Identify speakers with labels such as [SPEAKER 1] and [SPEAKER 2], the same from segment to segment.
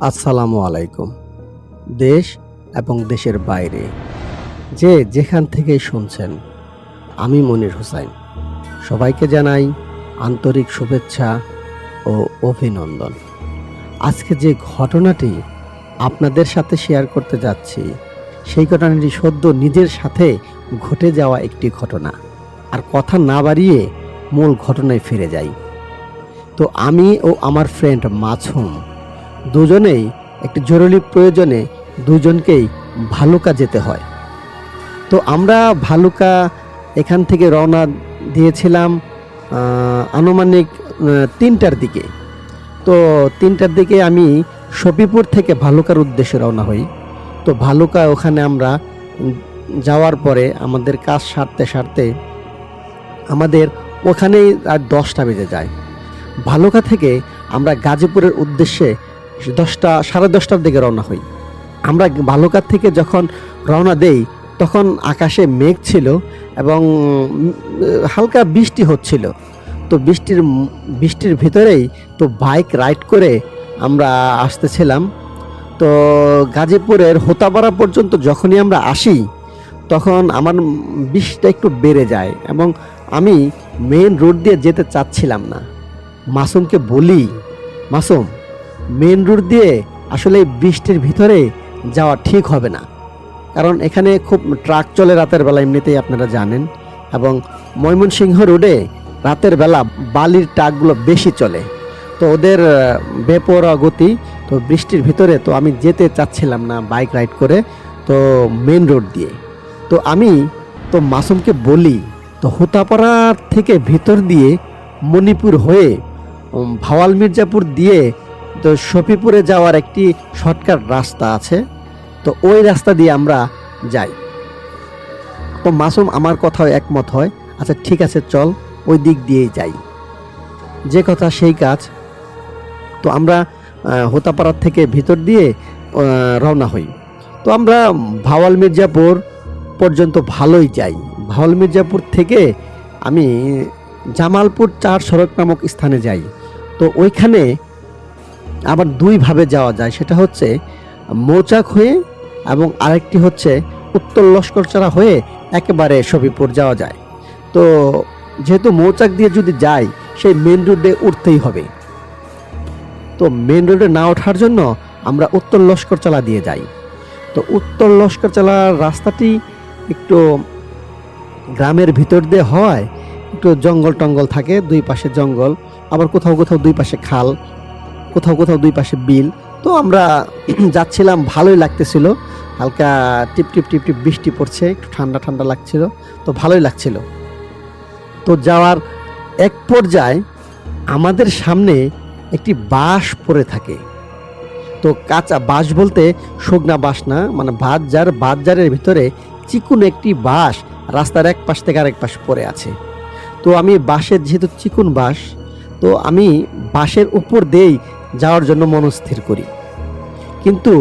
[SPEAKER 1] আসসালামু আলাইকুম। দেশ এবং দেশের বাইরে যে যেখান থেকেই শুনছেন, আমি মনির হোসাইন। সবাইকে জানাই আন্তরিক শুভেচ্ছা ও অভিনন্দন। আজকে যে ঘটনাটি আপনাদের সাথে শেয়ার করতে যাচ্ছি, সেই ঘটনাটি সদ্য নিজের সাথে ঘটে যাওয়া একটি ঘটনা। আর কথা না বাড়িয়ে মূল ঘটনায় ফিরে যাই। তো আমি ও আমার ফ্রেন্ড মাছুম দুজনেই একটি জরুরি প্রয়োজনে দুজনকেই ভালুকা যেতে হয়। তো আমরা ভালুকা এখান থেকে রওনা দিয়েছিলাম আনুমানিক ৩টার দিকে। তো ৩টার দিকে আমি সফিপুর থেকে ভালুকার উদ্দেশ্যে রওনা হই। তো ভালুকা ওখানে আমরা যাওয়ার পরে আমাদের কাজ সারতে সারতে আমাদের ওখানেই আর 10টা বেজে যায়। ভালুকা থেকে আমরা গাজীপুরের উদ্দেশ্যে 10টার দিকে রওনা হই। আমরা ভালুকা থেকে যখন রওনা দেই তখন আকাশে মেঘ ছিল এবং হালকা বৃষ্টি হচ্ছিল। তো বৃষ্টির ভিতরেই তো বাইক রাইড করে আমরা আসতেছিলাম। তো গাজীপুরের হোতাপাড়া পর্যন্ত যখনই আমরা আসি তখন আমার বৃষ্টিটা একটু বেড়ে যায় এবং আমি মেইন রোড দিয়ে যেতে চাচ্ছিলাম না। মাসুমকে বলি, মাসুম, মেন রোড দিয়ে আসলে বৃষ্টির ভিতরে যাওয়া ঠিক হবে না, কারণ এখানে খুব ট্রাক চলে রাতের বেলা, এমনিতেই আপনারা জানেন, এবং ময়মনসিংহ রোডে রাতের বেলা বালির ট্রাকগুলো বেশি চলে। তো ওদের বেপরোয়া গতি, তো বৃষ্টির ভিতরে তো আমি যেতে চাচ্ছিলাম না বাইক রাইড করে, তো মেন রোড দিয়ে। তো আমি তো মাসুমকে বলি, তো হোতাপাড়া থেকে ভিতর দিয়ে মণিপুর হয়ে ভাওয়াল মির্জাপুর দিয়ে তো শফিপুরে যাওয়ার একটি শর্টকাট রাস্তা আছে, তো ওই রাস্তা দিয়ে আমরা যাই। তো মাসুম আমার কথাও একমত হয়, আচ্ছা ঠিক আছে চল ওই দিক দিয়েই যাই। যে কথা সেই কাজ। তো আমরা হোতাপাড়ার থেকে ভিতর দিয়ে রওনা হই। তো আমরা ভাওয়াল মির্জাপুর পর্যন্ত ভালোই যাই। ভাওয়াল মির্জাপুর থেকে আমি জামালপুর 4 সড়ক নামক স্থানে যাই। তো ওইখানে আবার দুইভাবে যাওয়া যায়, সেটা হচ্ছে মৌচাক হয়ে এবং আরেকটি হচ্ছে উত্তর লস্করচারা হয়ে একেবারে শফিপুর যাওয়া যায়। তো যেহেতু মৌচাক দিয়ে যদি যাই সেই মেন রোডে উঠতেই হবে। তো মেন রোডে না ওঠার জন্য আমরা উত্তর লস্করচালা দিয়ে যাই। তো উত্তর লস্করচালার রাস্তাটি একটু গ্রামের ভিতর দিয়ে হয়, একটু জঙ্গল টঙ্গল থাকে, দুই পাশে জঙ্গল, আবার কোথাও কোথাও দুই পাশে খাল, কোথাও কোথাও দুই পাশে বিল। তো আমরা যাচ্ছিলাম, ভালোই লাগতেছিল, হালকা টিপ টিপ টিপ টিপ বৃষ্টি পড়ছে, একটু ঠান্ডা ঠান্ডা লাগছিল, তো ভালোই লাগছিল। তো যাওয়ার এক পর্যায়ে আমাদের সামনে একটি বাঁশ পড়ে থাকে। তো কাঁচা বাঁশ বলতে শুকনা বাঁশ না, মানে বাঁশঝাড়ের ভিতরে চিকুন একটি বাঁশ রাস্তার এক পাশ থেকে আরেক পাশ পড়ে আছে। তো আমি বাঁশের, যেহেতু চিকুন বাঁশ, তো আমি বাঁশের উপর দিয়েই যাওয়ার জন্য মনস্থির করি। কিন্তু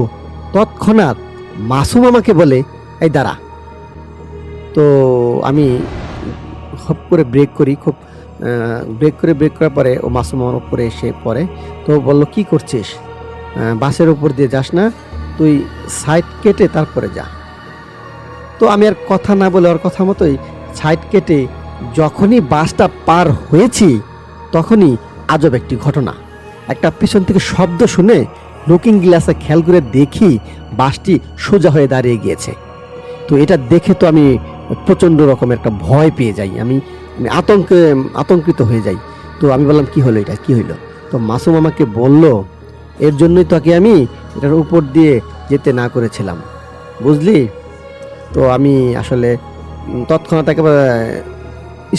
[SPEAKER 1] তৎক্ষণাৎ মাসুম আমাকে বলে, এই দাঁড়া। তো আমি হপ করে ব্রেক করি, খুব ব্রেক করার পরে ও মাসুম আমার উপরে এসে পড়ে। তো বলল, কি করছিস? বাসের উপর দিয়ে যাস না, তুই সাইড কেটে তারপরে যা। তো আমি আর কথা না বলে ওর কথা মতোই সাইড কেটে যখনই বাসটা পার হয়েছি তখনই আজব একটি ঘটনা। একটা পিছন থেকে শব্দ শুনে লুকিং গ্লাসে খেয়াল করে দেখি বাসটি সোজা হয়ে দাঁড়িয়ে গিয়েছে। তো এটা দেখে তো আমি প্রচণ্ড রকমের একটা ভয় পেয়ে যাই, আমি আতঙ্কিত হয়ে যাই। তো আমি বললাম, কি হলো, এটা কি হইলো? তো মাসুম আমাকে বলল, এর জন্যই তোকে আমি এটার উপর দিয়ে যেতে না করেছিলাম, বুঝলি? তো আমি আসলে তৎক্ষণাৎ একেবারে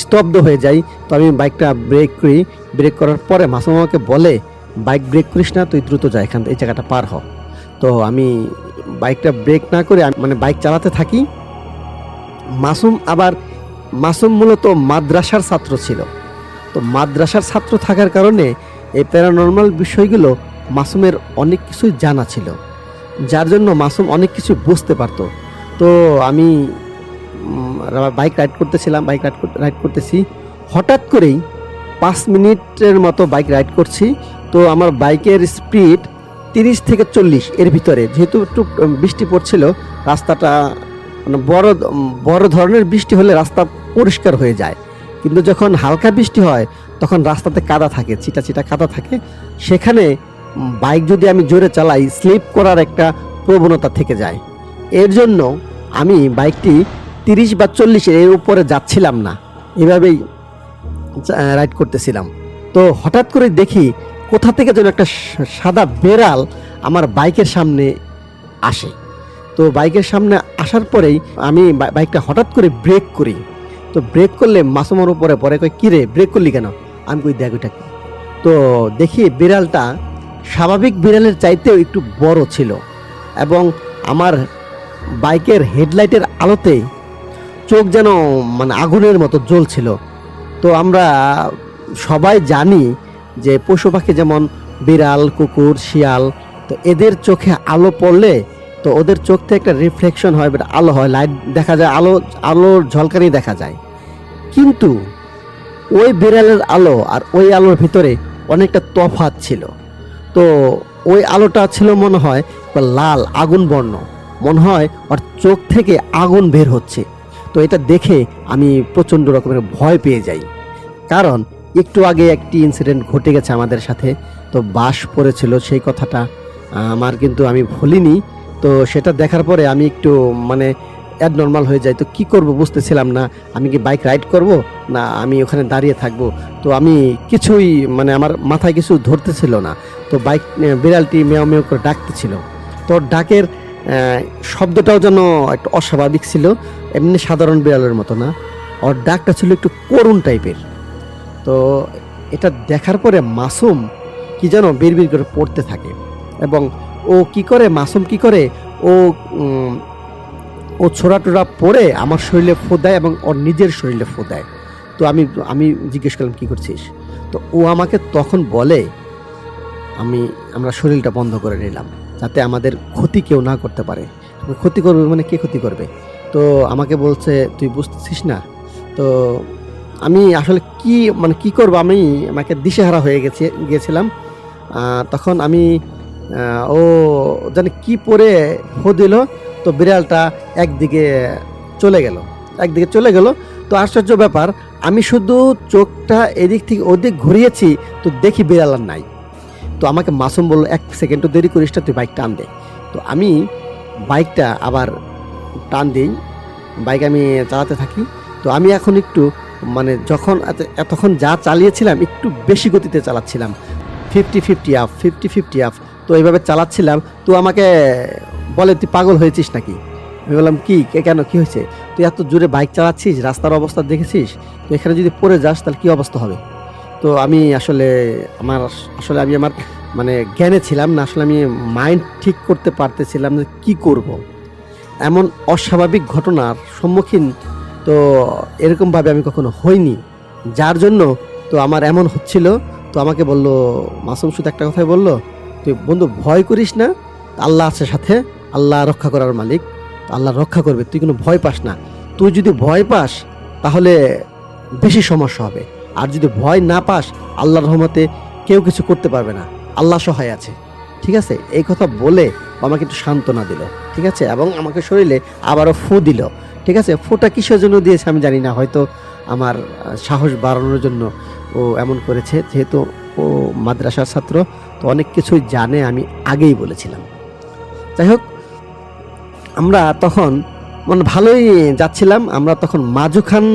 [SPEAKER 1] স্তব্ধ হয়ে যাই। তো আমি বাইকটা ব্রেক করি, ব্রেক করার পরে মাসুম আমাকে বলে, বাইক ব্রেক করিস না, তুই দ্রুত যা এখান থেকে, এই জায়গাটা পার হ। তো আমি বাইকটা ব্রেক না করে মানে বাইক চালাতে থাকি। মাসুম মূলত মাদ্রাসার ছাত্র ছিল। তো মাদ্রাসার ছাত্র থাকার কারণে এই প্যারানর্মাল বিষয়গুলো মাসুমের অনেক কিছুই জানা ছিল, যার জন্য মাসুম অনেক কিছু বুঝতে পারতো। তো আমি বাইক রাইড করতেছি, হঠাৎ করেই 5 মিনিটের মতো বাইক রাইড করছি। তো আমার বাইকের স্পিড 30 থেকে 40 এর ভিতরে, যেহেতু একটু বৃষ্টি পড়ছিল, রাস্তাটা মানে বড় ধরনের বৃষ্টি হলে রাস্তা পরিষ্কার হয়ে যায়, কিন্তু যখন হালকা বৃষ্টি হয় তখন রাস্তাতে কাদা থাকে, চিটা চিটা কাদা থাকে। সেখানে বাইক যদি আমি জোরে চালাই, স্লিপ করার একটা প্রবণতা থেকে যায়। এর জন্য আমি বাইকটি 30 বা 40 এর উপরে যাচ্ছিলাম না, এভাবেই রাইড করতেছিলাম। তো হঠাৎ করে দেখি কোথা থেকে যেন একটা সাদা বেড়াল আমার বাইকের সামনে আসে। তো বাইকের সামনে আসার পরেই আমি বাইকটা হঠাৎ করে ব্রেক করি। তো ব্রেক করলে মাসুমের উপরে পরে কই, কী রে ব্রেক করলি কেন? আমি কই, দেখ ওইটা কি। তো দেখি বিড়ালটা স্বাভাবিক বিড়ালের চাইতেও একটু বড় ছিল, এবং আমার বাইকের হেডলাইটের আলোতে চোখ যেন মানে আগুনের মতো জ্বলছিল। তো আমরা সবাই জানি যে পশু পাখি যেমন বিড়াল, কুকুর, শিয়াল, তো এদের চোখে আলো পড়লে তো ওদের চোখ থেকে একটা রিফ্লেকশন হয়, আলো হয়, লাইট দেখা যায়, আলোর ঝলকানি দেখা যায়। কিন্তু ওই বিড়ালের আলো আর ওই আলোর ভিতরে অনেকটা তফাৎ ছিল। তো ওই আলোটা ছিল মনে হয় লাল আগুন বর্ণ, মনে হয় ওর চোখ থেকে আগুন বের হচ্ছে। তো এটা দেখে আমি প্রচণ্ড রকমের ভয় পেয়ে যাই, কারণ একটু আগে একটি ইনসিডেন্ট ঘটে গেছে আমাদের সাথে। তো বাস পড়েছিল, সেই কথাটা আমার কিন্তু আমি ভুলিনি। তো সেটা দেখার পরে আমি একটু মানে অ্যাবনর্মাল হয়ে যাই। তো কি করব বুঝতেছিলাম না, আমি কি বাইক রাইড করব না আমি ওখানে দাঁড়িয়ে থাকব। তো আমি কিছুই মানে আমার মাথায় কিছু ধরতেছিল না। তো বাইক বিড়ালটি মেও মেও করে ডাকতেছিল। তো ডাকের শব্দটাও যেন একটু অস্বাভাবিক ছিল, এমনি সাধারণ বিড়ালের মতো না, ওর ডাকটা ছিল একটু করুণ টাইপের। তো এটা দেখার পরে মাসুম কি যেন বিড়বিড় করে পড়তে থাকে, এবং ও কি করে, মাসুম কি করে, ও ছোড়া টোড়া পড়ে আমার শরীরে ফু দেয় এবং ওর নিজের শরীরে ফু দেয়। তো আমি জিজ্ঞেস করলাম, কী করছিস? তো ও আমাকে তখন বলে, আমরা শরীরটা বন্ধ করে নিলাম যাতে আমাদের ক্ষতি কেউ না করতে পারে। ক্ষতি করবে মানে কে ক্ষতি করবে? তো আমাকে বলছে, তুই বুঝতেছিস না? তো আমি আসলে কি করবো, আমাকে দিশেহারা হয়ে গিয়েছিলাম। তখন আমি ও জানি কি পরে ফু দিল, তো বিড়ালটা একদিকে চলে গেল। তো আশ্চর্য ব্যাপার, আমি শুধু চোখটা এদিক থেকে ওদিক ঘুরিয়েছি, তো দেখি বিড়াল আর নাই। তো আমাকে মাসুম বলল, 1 সেকেন্ড তো দেরি করিস না, তুই বাইক টান দে। তো আমি বাইকটা আবার টান দিই, বাইক আমি চালাতে থাকি। তো আমি এখন একটু মানে এতক্ষণ যা চালিয়েছিলাম একটু বেশি গতিতে চালাচ্ছিলাম, 50-50 আপ। তো এইভাবে চালাচ্ছিলাম। তো আমাকে বলে, তুই পাগল হয়েছিস নাকি? আমি বললাম, কেন, কি হয়েছে? তুই এত জোরে বাইক চালাচ্ছিস, রাস্তার অবস্থা দেখেছিস? তো এখানে যদি পড়ে যাস তাহলে কী অবস্থা হবে? তো আমি আমার মানে জ্ঞানে ছিলাম না, আসলে আমি মাইন্ড ঠিক করতে পারতেছিলাম যে কী করব। এমন অস্বাভাবিক ঘটনার সম্মুখীন তো এরকমভাবে আমি কখনো হইনি, যার জন্য তো আমার এমন হচ্ছিল। তো আমাকে বলল, মাসুম শুধু একটা কথাই বলল, তুই বন্ধু ভয় করিস না, আল্লাহ আছে সাথে, আল্লাহ রক্ষা করার মালিক, আল্লাহ রক্ষা করবে, তুই কোনো ভয় পাস না। তুই যদি ভয় পাস তাহলে বেশি সমস্যা হবে, আর যদি ভয় না পাস আল্লাহর রহমতে কেউ কিছু করতে পারবে না, আল্লাহ সহায় আছে, ঠিক আছে? এই কথা বলে আমাকে একটু সান্ত্বনা দিল, ঠিক আছে, এবং আমাকে শরীরে আবারও ফু দিল, ঠিক আছে? ফুটা কিসের জন্য দিয়েছে আমি জানি না, হয়তো আমার সাহস বাড়ানোর জন্য ও এমন করেছে, যেহেতু ও মাদ্রাসার ছাত্র, তো অনেক কিছুই জানে, আমি আগেই বলেছিলাম। যাই হোক, আমরা তখন মানে ভালোই যাচ্ছিলাম। আমরা তখন মাজুখান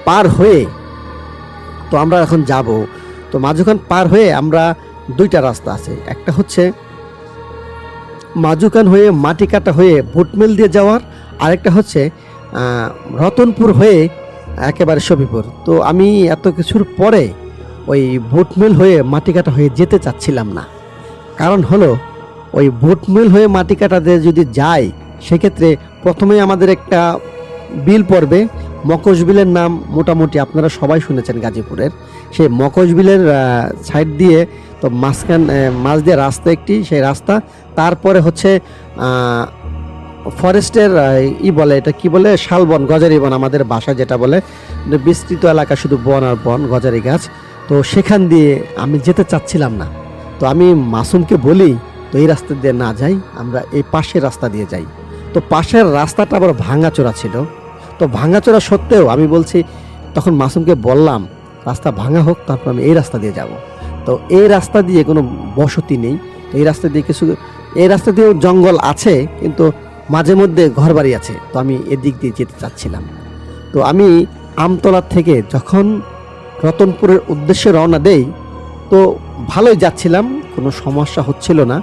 [SPEAKER 1] পার হয়ে, তো আমরা এখন যাব। তো মাজুখান পার হয়ে আমরা 2টা রাস্তা আছে, একটা হচ্ছে মাজুখান হয়ে মাটিকাটা হয়ে ভুটমিল দিয়ে যাওয়ার, আরেকটা হচ্ছে রতনপুর হয়ে একেবারে শফিপুর। তো আমি এত কিছুর পরে ওই ভুটমিল হয়ে মাটিকাটা হয়ে যেতে চাচ্ছিলাম না, কারণ হলো ওই ভুটমিল হয়ে মাটিকাটাতে যদি যাই, সেক্ষেত্রে প্রথমেই আমাদের একটা বিল পড়বে। মকশ বিলের নাম মোটামুটি আপনারা সবাই শুনেছেন গাজীপুরের। সেই মকশ বিলের সাইড দিয়ে তো মাঝ দিয়ে রাস্তা একটি, সেই রাস্তা, তারপরে হচ্ছে ফরেস্টের বলে, এটা কি বলে, শালবন, গজারি বন, আমাদের বাসা যেটা বলে, বিস্তৃত এলাকা শুধু বন আর বন, গজারি গাছ। তো সেখান দিয়ে আমি যেতে চাচ্ছিলাম না। তো আমি মাসুমকে বলি তো এই রাস্তা দিয়ে না যাই, আমরা এই পাশের রাস্তা দিয়ে যাই। তো পাশের রাস্তাটা আবার ভাঙাচোরা ছিল। তো ভাঙাচোরা সত্ত্বেও আমি বলছি, তখন মাসুমকে বললাম রাস্তা ভাঙা হোক, তারপর আমি এই রাস্তা দিয়ে যাব। তো এই রাস্তা দিয়ে কোনো বসতি নেই, তো এই রাস্তা দিয়ে এই রাস্তা দিয়েও জঙ্গল আছে, কিন্তু মাঝে মধ্যে ঘরবাড়ি আছে। তো আমি এদিক দিয়ে যেতে চাচ্ছিলাম। তো আমি আমতলা থেকে যখন রতনপুরের উদ্দেশ্যে রওনা দেই, তো ভালোই যাচ্ছিলাম, কোনো সমস্যা হচ্ছিল না।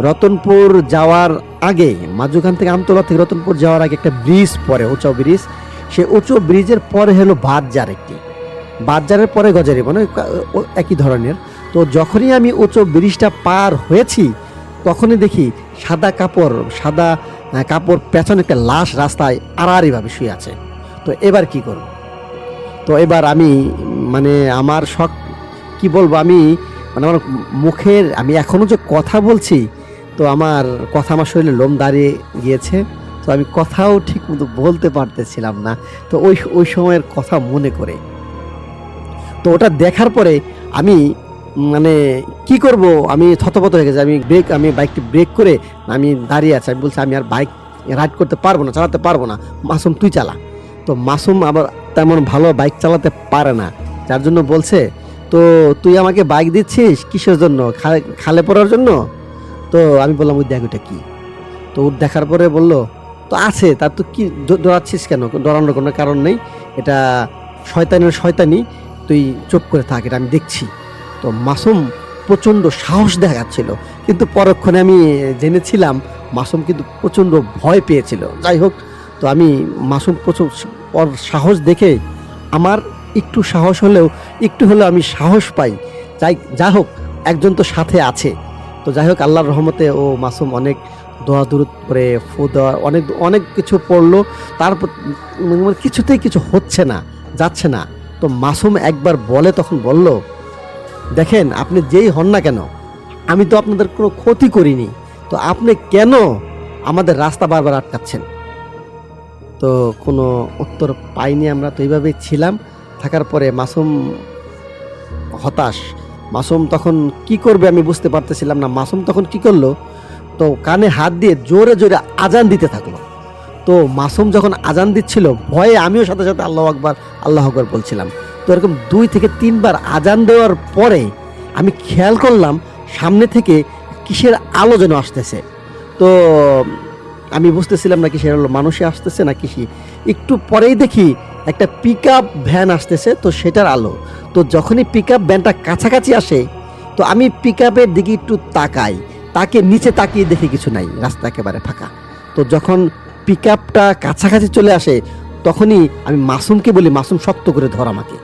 [SPEAKER 1] রতনপুর যাওয়ার আগে, মাঝখান থেকে আমতলা থেকে রতনপুর যাওয়ার আগে একটা ব্রিজ পড়ে, উঁচু ব্রিজ। সে উঁচু ব্রিজের পরে হলো বাদজার, একটি বাদজারের পরে গজারি, মানে একই ধরনের। তো যখনই আমি উঁচু ব্রিজটা পার হয়েছি, তখনই দেখি সাদা কাপড় পেছনে একটা লাশ রাস্তায় আড়াআড়িভাবে শুয়ে আছে। তো এবার কি করব? তো এবার আমি মানে আমার শখ, কি বলবো, আমি মানে আমার মুখের, আমি এখনো যে কথা বলছি, তো আমার আমার শরীরে লোম দাঁড়িয়ে গিয়েছে। তো আমি কথাও ঠিক মতো বলতে পারতেছিলাম না। তো ওই সময়ের কথা মনে করে, তো ওটা দেখার পরে আমি মানে কি করব, আমি থতপত হয়ে গেছি। আমি বাইকটি ব্রেক করে আমি দাঁড়িয়ে আছি। আমি বলছি আমি আর বাইক রাইড করতে পারবো না, চালাতে পারবো না, মাসুম তুই চালা। তো মাসুম আবার তেমন ভালো বাইক চালাতে পারে না, যার জন্য বলছে, তো তুই আমাকে বাইক দিচ্ছিস কিসের জন্য? খালে পড়ার জন্য? তো আমি বললাম ওই দেখ ওটা কি। তো ওর দেখার পরে বলল, তো আছে, তার তো কি ডরাচ্ছিস কেন? ডরানোর কোনো কারণ নেই, এটা শয়তানি, তুই চুপ করে থাক, এটা আমি দেখছি। তো মাসুম প্রচণ্ড সাহস দেখাচ্ছিল, কিন্তু পরক্ষণে আমি জেনেছিলাম মাসুম কিন্তু প্রচণ্ড ভয় পেয়েছিল। যাই হোক, তো আমি মাসুম প্রচুর সাহস দেখে আমার একটু হলেও আমি সাহস পাই। যা হোক, একজন তো সাথে আছে। তো যাই হোক, আল্লাহর রহমতে ও মাসুম অনেক দোয়া দুরুদ করে ফু দেওয়া অনেক কিছু পড়লো, তারপর কিছুতেই কিছু হচ্ছে না, যাচ্ছে না। তো মাসুম একবার তখন বলল, দেখেন আপনি যেই হন না কেন, আমি তো আপনাদের কোনো ক্ষতি করিনি, তো আপনি কেন আমাদের রাস্তা বারবার আটকাচ্ছেন? তো কোনো উত্তর পাইনি আমরা, তো এইভাবেই ছিলাম। থাকার পরে মাসুম হতাশ। মাসুম তখন কি করবে আমি বুঝতে পারতেছিলাম না। মাসুম তখন কি করলো, তো কানে হাত দিয়ে জোরে জোরে আজান দিতে থাকলো। তো মাসুম যখন আজান দিচ্ছিল, ভয়ে আমিও সাথে সাথে আল্লাহু আকবার আল্লাহু আকবার বলছিলাম। তো এরকম 2 থেকে 3 বার আজান দেওয়ার পরে আমি খেয়াল করলাম সামনে থেকে কিসের আলো যেন আসতেছে। তো আমি বুঝতেছিলাম না কিসের আলো, মানুষে আসতেছে না কিসি। একটু পরেই দেখি একটা পিকআপ ভ্যান আসতেছে, তো সেটার আলো। তো যখনই পিকআপ ভ্যানটা কাছাকাছি আসে, তো আমি পিকআপের দিকে একটু তাকে নিচে তাকিয়ে দেখি কিছু নাই, রাস্তা একেবারে ফাঁকা। তো যখন পিকআপটা কাছাকাছি চলে আসে, তখনই আমি মাসুমকে বলি, মাসুম শক্ত করে ধর আমাকে।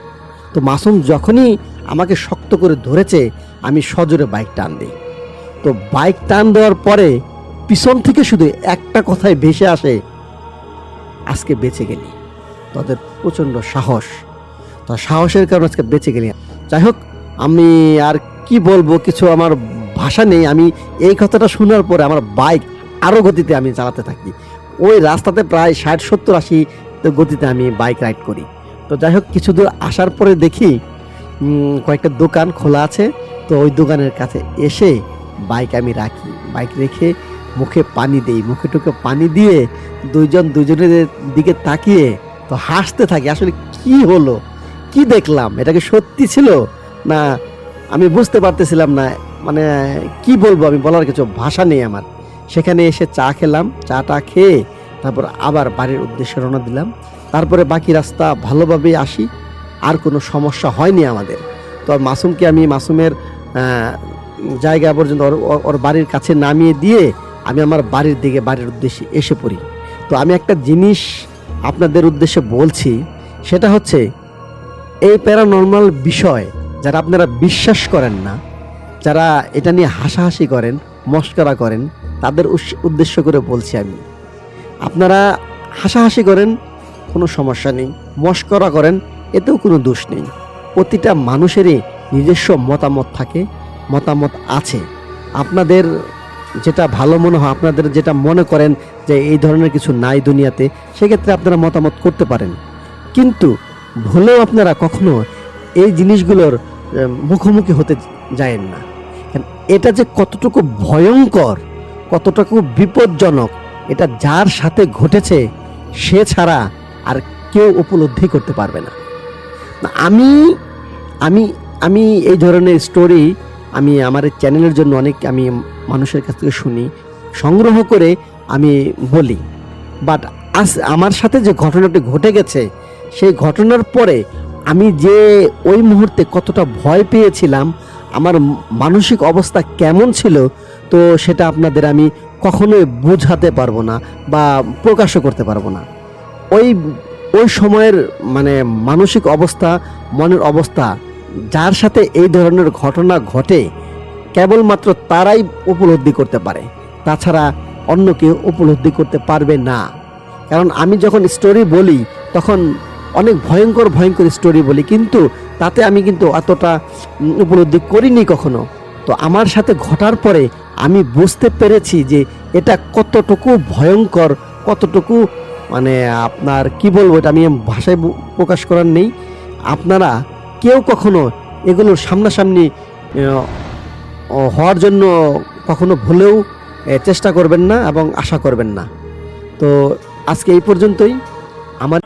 [SPEAKER 1] তো মাসুম যখনই আমাকে শক্ত করে ধরেছে, আমি সজোরে বাইক টান দিই। তো বাইক টান দেওয়ার পরে পিছন থেকে শুধু একটা কথাই ভেসে আসে, আজকে বেঁচে গেলি, তাদের প্রচণ্ড সাহস, তো সাহসের কারণে আজকে বেঁচে গেলি। যাই হোক, আমি আর কি বলবো, কিছু আমার ভাষা নেই। আমি এই কথাটা শোনার পরে আমার বাইক আরও গতিতে আমি চালাতে থাকি। ওই রাস্তাতে প্রায় 60-70-80 গতিতে আমি বাইক রাইড করি। তো যাই হোক, কিছু দূর আসার পরে দেখি কয়েকটা দোকান খোলা আছে। তো ওই দোকানের কাছে এসে বাইক আমি রাখি, বাইক রেখে মুখে পানি দেই, মুখে টুকে পানি দিয়ে দুজনের দিকে তাকিয়ে তো হাসতে থাকি। আসলে কি হলো, কি দেখলাম, এটা কি সত্যি ছিল না আমি বুঝতে পারতেছিলাম না। মানে কি বলবো, আমি বলার কিছু ভাষা নেই আমার। সেখানে এসে চা খেলাম, চাটা খেয়ে তারপর আবার বাড়ির উদ্দেশ্যে রওনা দিলাম। তারপরে বাকি রাস্তা ভালোভাবে আসি, আর কোনো সমস্যা হয়নি আমাদের। তো মাসুমকে আমি মাসুমের জায়গা পর্যন্ত ওর বাড়ির কাছে নামিয়ে দিয়ে আমি আমার বাড়ির উদ্দেশ্যে এসে পড়ি। তো আমি একটা জিনিস আপনাদের উদ্দেশ্যে বলছি, সেটা হচ্ছে এই প্যারানর্মাল বিষয় যারা আপনারা বিশ্বাস করেন না, যারা এটা নিয়ে হাসাহাসি করেন, মস্করা করেন, তাদের উদ্দেশ্য করে বলছি আমি। আপনারা হাসাহাসি করেন, কোনো সমস্যা নেই, মস্করা করেন, এতেও কোনো দোষ নেই। প্রতিটা মানুষেরই নিজস্ব মতামত থাকে, মতামত আছে। আপনাদের যেটা ভালো মনে হয়, আপনাদের যেটা মনে করেন যে এই ধরনের কিছু নাই দুনিয়াতে, সেক্ষেত্রে আপনারা মতামত করতে পারেন। কিন্তু ভুলেও আপনারা কখনো এই জিনিসগুলোর মুখোমুখি হতে যায়েন না। এটা যে কতটুকু ভয়ঙ্কর, কতটুকু বিপজ্জনক, এটা যার সাথে ঘটেছে সে ছাড়া আর কেউ উপলব্ধি করতে পারবে না। আমি আমি আমি এই ধরনের স্টোরি আমি আমার এই চ্যানেলের জন্য অনেক আমি মানুষের কাছ থেকে শুনি, সংগ্রহ করে আমি বলি। বাট আজ আমার সাথে যে ঘটনাটি ঘটে গেছে, সেই ঘটনার পরে আমি যে ওই মুহূর্তে কতটা ভয় পেয়েছিলাম, আমার মানসিক অবস্থা কেমন ছিল, তো সেটা আপনাদের আমি কখনোই বোঝাতে পারবো না বা প্রকাশও করতে পারবো না। ওই ওই সময়ের মানে মানসিক অবস্থা, মনের অবস্থা, যার সাথে এই ধরনের ঘটনা ঘটে কেবলমাত্র তারাই উপলব্ধি করতে পারে, তাছাড়া অন্য কেউ উপলব্ধি করতে পারবে না। কারণ আমি যখন স্টোরি বলি তখন অনেক ভয়ঙ্কর ভয়ঙ্কর স্টোরি বলি, কিন্তু তাতে আমি কিন্তু অতটা উপলব্ধি করিনি কখনো। তো আমার সাথে ঘটার পরে আমি বুঝতে পেরেছি যে এটা কতটুকু ভয়ঙ্কর, কতটুকু মানে আপনার কি বলবো, এটা আমি ভাষায় প্রকাশ করার নেই। আপনারা কেউ কখনো এগুলোর সামনাসামনি হওয়ার জন্য কখনো ভুলেও চেষ্টা করবেন না এবং আশা করবেন না। তো আজকে এই পর্যন্তই। আমার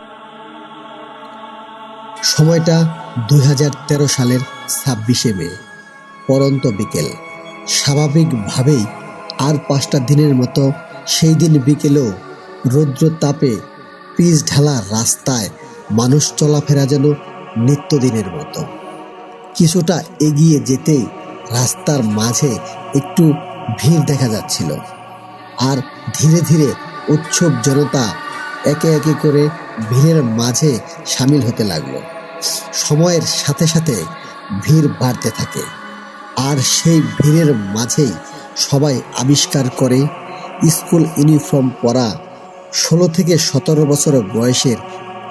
[SPEAKER 2] সময়টা 2013 সালের 26শে মে, পরন্ত বিকেল। স্বাভাবিকভাবেই আর 5টা দিনের মতো সেই দিন বিকেলেও রৌদ্র তাপে পিচ ঢালা রাস্তায় মানুষ চলাফেরা যেন নিত্যদিনের মতো। কিছুটা এগিয়ে যেতেই রাস্তার মাঝে একটু ভিড় দেখা যাচ্ছিল, আর ধীরে ধীরে উৎসুক জনতা একে একে করে ভিড়ের মাঝে সামিল হতে লাগলো। সময়ের সাথে সাথে ভিড় বাড়তে থাকে, আর সেই ভিড়ের মাঝেই সবাই আবিষ্কার করে স্কুল ইউনিফর্ম পরা 16 থেকে 17 বছর বয়সের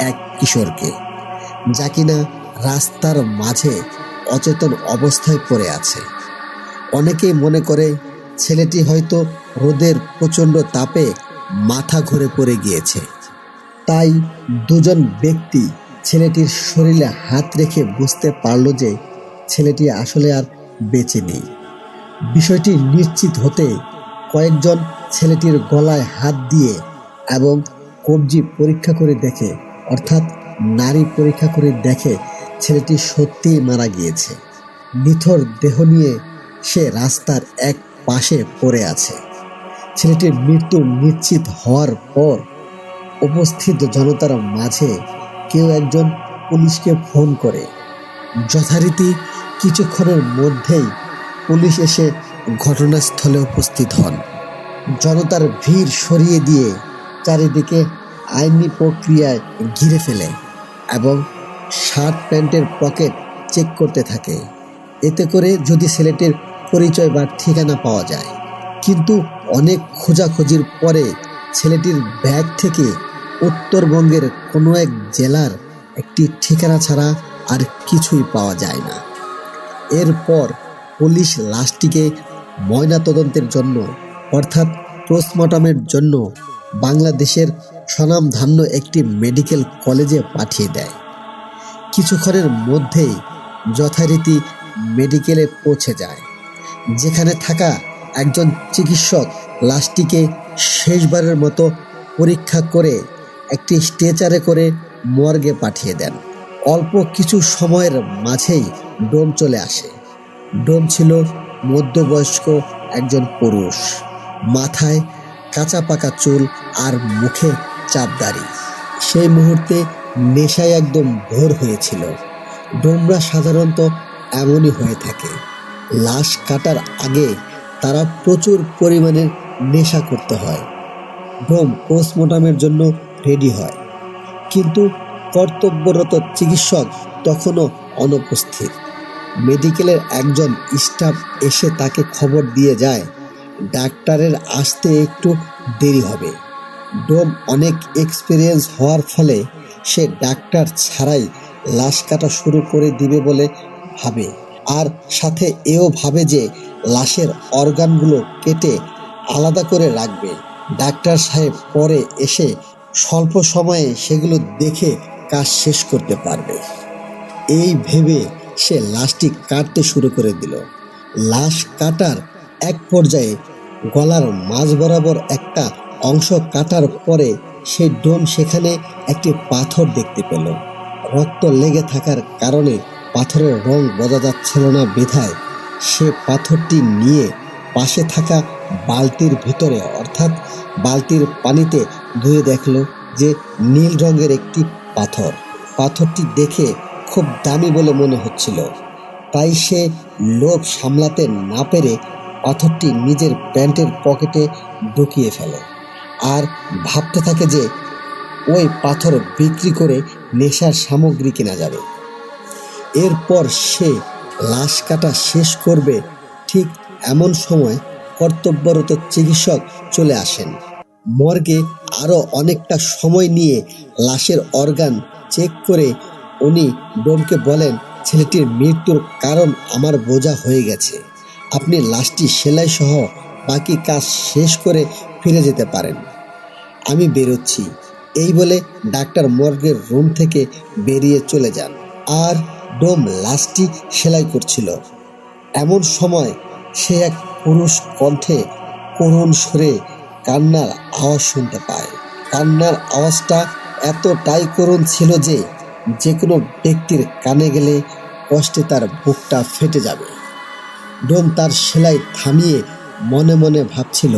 [SPEAKER 2] এক কিশোরকে, যা কিনা রাস্তার মাঝে অচেতন অবস্থায় পড়ে আছে। অনেকেই মনে করে ছেলেটি হয়তো রোদের প্রচণ্ড তাপে মাথা ঘুরে পড়ে গিয়েছে। তাই দুজন ব্যক্তি ছেলেটির শরীরে হাত রেখে বুঝতে পারল যে ছেলেটি আসলে আর বেঁচে নেই। বিষয়টি নিশ্চিত হতে কয়েকজন ছেলেটির গলায় হাত দিয়ে এবং কবজি পরীক্ষা করে দেখে, অর্থাৎ নাড়ি পরীক্ষা করে দেখে ছেলেটি সত্যিই মারা গিয়েছে। নিথর দেহ নিয়ে সে রাস্তার এক পাশে পড়ে আছে। ছেলেটির মৃত্যু নিশ্চিত হওয়ার পর উপস্থিত জনতার মাঝে কেউ একজন পুলিশকে ফোন করে। যথারীতি কিছুক্ষণের মধ্যেই পুলিশ এসে ঘটনাস্থলে উপস্থিত হন। জনতার ভিড় সরিয়ে দিয়ে চারিদিকে আইনি প্রক্রিয়ায় ঘিরে ফেলে এবং শার্ট প্যান্টের পকেট চেক করতে থাকে, এতে করে যদি ছেলেটির পরিচয় বা ঠিকানা পাওয়া যায়। কিন্তু অনেক খোঁজাখুঁজির পরে ছেলেটির ব্যাগ থেকে উত্তরবঙ্গের কোনো এক জেলার একটি ঠিকানা ছাড়া আর কিছুই পাওয়া যায় না। এরপর পুলিশ লাশটিকে ময়নাতদন্তের জন্য, অর্থাৎ পোস্টমর্টমের জন্য বাংলাদেশের স্বনামধন্য একটি মেডিকেল কলেজে পাঠিয়ে দেয়। কিছুক্ষণের মধ্যেই যথারীতি মেডিকেলে পৌঁছে যায়, যেখানে থাকা একজন চিকিৎসক লাশটিকে শেষবারের মতো পরীক্ষা করে একটি স্ট্রেচারে করে মর্গে পাঠিয়ে দেন। অল্প কিছু সময়ের মাঝেই ডোম চলে আসে। ডোম ছিল মধ্যবয়স্ক একজন পুরুষ, মাথায় কাঁচা পাকা চুল আর মুখে চাপদাড়ি। সেই মুহূর্তে নেশায় একদম ভোর হয়েছিল। ডোমরা সাধারণত এমনই হয়ে থাকে। লাশ কাটার আগে তারা প্রচুর পরিমাণে নেশা করতে হয়। ডোম পোস্টমর্টমের জন্য রেডি হয়, কিন্তু কর্তব্যরত চিকিৎসক তখনও অনুপস্থিত। মেডিকেলের একজন স্টাফ এসে তাকে খবর দিয়ে যায় ডাক্তারের আসতে একটু দেরি হবে। ডোম অনেক এক্সপিরিয়েন্স হওয়ার ফলে সে ডাক্তার ছাড়াই লাশ কাটা শুরু করে দিবে বলে ভাবে, আর সাথে এও ভাবে যে লাশের অর্গানগুলো কেটে আলাদা করে রাখবে। ডাক্তার সাহেব পরে এসে স্বল্প সময়ে সেগুলো দেখে কাজ শেষ করতে পারবে। এই ভেবে সে লাশটি কাটতে শুরু করে দিল। লাশ কাটার এক পর্যায়ে গলার মাঝ বরাবর একটা অংশ কাটার পরে সেই ডোম সেখানে একটি পাথর দেখতে পেল। রক্ত লেগে থাকার কারণে পাথরের রং বোঝা যাচ্ছিল না বিধায় সে পাথরটি নিয়ে পাশে থাকা বালতির ভিতরে অর্থাৎ বালতির পানিতে ধুয়ে দেখল যে নীল রঙের একটি পাথর। পাথরটি দেখে খুব দামি বলে মনে হচ্ছিল, তাই সে লোভ সামলাতে না পেরে পাথরটি নিজের প্যান্টের পকেটে ঢুকিয়ে ফেলে আর ভাবতে থাকে যে ওই পাথর বিক্রি করে নেশার সামগ্রী কেনা যাবে। এরপর সে লাশ কাটা শেষ করবে, ঠিক এমন সময় কর্তব্যরত চিকিৎসক চলে আসেন। মর্গে আরও অনেকটা সময় নিয়ে লাশের অর্গান চেক করে উনি ডোমকে বলেন, ছেলেটির মৃত্যুর কারণ আমার বোঝা হয়ে গেছে, আপনি লাশটি সেলাই সহ বাকি কাজ শেষ করে ফিরে যেতে পারেন, আমি বেরোচ্ছি। এই বলে ডাক্তার মর্গের রুম থেকে বেরিয়ে চলে যান। আর ডোম লাশটি সেলাই করছিল। এমন সময় সে এক পুরুষ কণ্ঠে করুণ সুরে কান্নার আওয়াজ শুনতে পায়। কান্নার আওয়াজটা এতটাই করুণ ছিল যে যে কোনো ব্যক্তির কানে গেলে কষ্টে তার বুকটা ফেটে যাবে। ডোম তার সেলাই থামিয়ে মনে মনে ভাবছিল,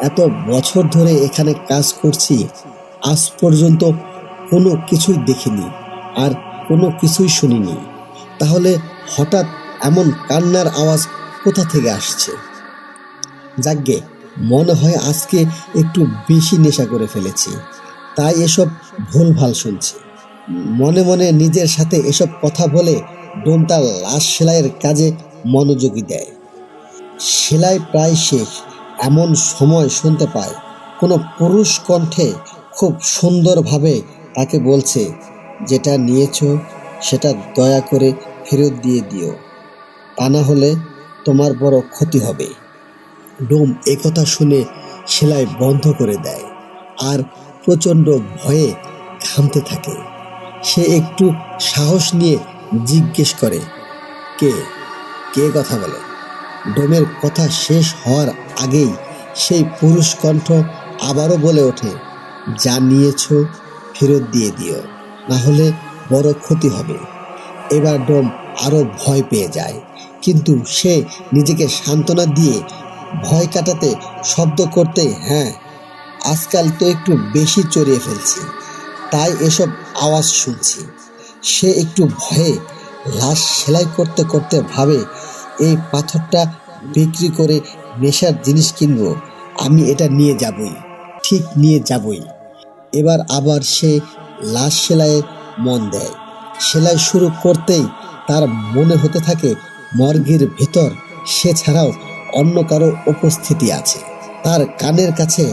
[SPEAKER 2] এত বছর ধরে এখানে কাজ করছি, আজ পর্যন্ত কোনো কিছুই দেখিনি আর কোনো কিছুই শুনিনি, তাহলে হঠাৎ এমন কান্নার আওয়াজ কোথা থেকে আসছে? যাকগে, মনে হয় আজকে একটু বেশি নেশা করে ফেলেছি, তাই এসব ভুলভাল শুনছি। মনে মনে নিজের সাথে এসব কথা বলে ডোম তার লাশ সেলাইয়ের কাজে মনোযোগী দেয়। সেলাই প্রায় শেষ এমন সময় শুনতে পায় কোনো পুরুষ কণ্ঠে খুব সুন্দরভাবে তাকে বলছে, যেটা নিয়েছো সেটা দয়া করে ফেরত দিয়ে দিও, তা না হলে তোমার বড় ক্ষতি হবে। ডোম একথা শুনে সেলাই বন্ধ করে দেয় আর প্রচণ্ড ভয়ে ঘামতে থাকে। সে একটু সাহস নিয়ে জিজ্ঞেস করে, কে কে কথা বলে? ডোমের কথা শেষ হওয়ার আগেই সেই পুরুষ কণ্ঠ আবারও বলে ওঠে, যা নিয়েছো ফেরত দিয়ে দিও, না হলে বড় ক্ষতি হবে। এবার ডোম আরও ভয় পেয়ে যায়, কিন্তু সে নিজেকে সান্ত্বনা দিয়ে ভয় কাটাতে শব্দ করতে, হ্যাঁ, আজকাল তো একটু বেশি চড়িয়ে ফেলছি, তাই এসব আওয়াজ শুনছি। সে একটু ভয়ে লাশ সেলাই করতে করতে ভাবে, এই পাথরটা বিক্রি করে নেশার জিনিস কিনবো, আমি এটা নিয়ে যাবই, ঠিক নিয়ে যাবই। এবার আবার সে লাশ সেলাইয়ে মন দেয়। সেলাই শুরু করতেই তার মনে হতে থাকে মর্গের ভেতর সে ছাড়াও অন্য কারো উপস্থিতি আছে। তার কানের কাছে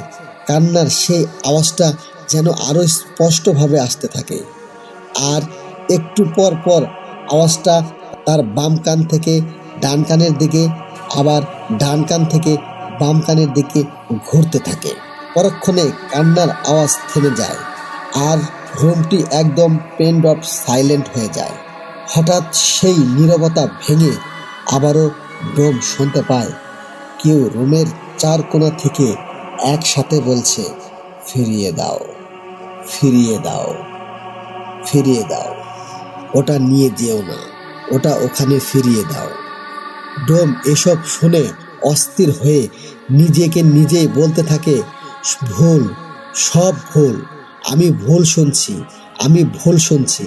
[SPEAKER 2] কান্নার সেই আওয়াজটা যেন আরও স্পষ্টভাবে আসতে থাকে। আর একটু পর পর আওয়াজটা তার বাম কান থেকে ডান কানের দিকে, আবার ডান কান থেকে বাম কানের দিকে ঘুরতে থাকে। পরক্ষণে কান্নার আওয়াজ থেমে যায় আর রুমটি একদম পেন ড্রপ সাইলেন্ট হয়ে যায়। হঠাৎ সেই নীরবতা ভেঙে আবারও ডোম শুনতে পায় কেউ রুমের চার কোণা থেকে একসাথে বলছে, ফিরিয়ে দাও, ফিরিয়ে দাও, ফিরিয়ে দাও, ওটা নিয়ে যেও না, ওটা ওখানে ফিরিয়ে দাও। ডোম এসব শুনে অস্থির হয়ে নিজেকে নিজেই বলতে থাকে, ভুল, সব ভুল, আমি ভুল শুনছি, আমি ভুল শুনছি।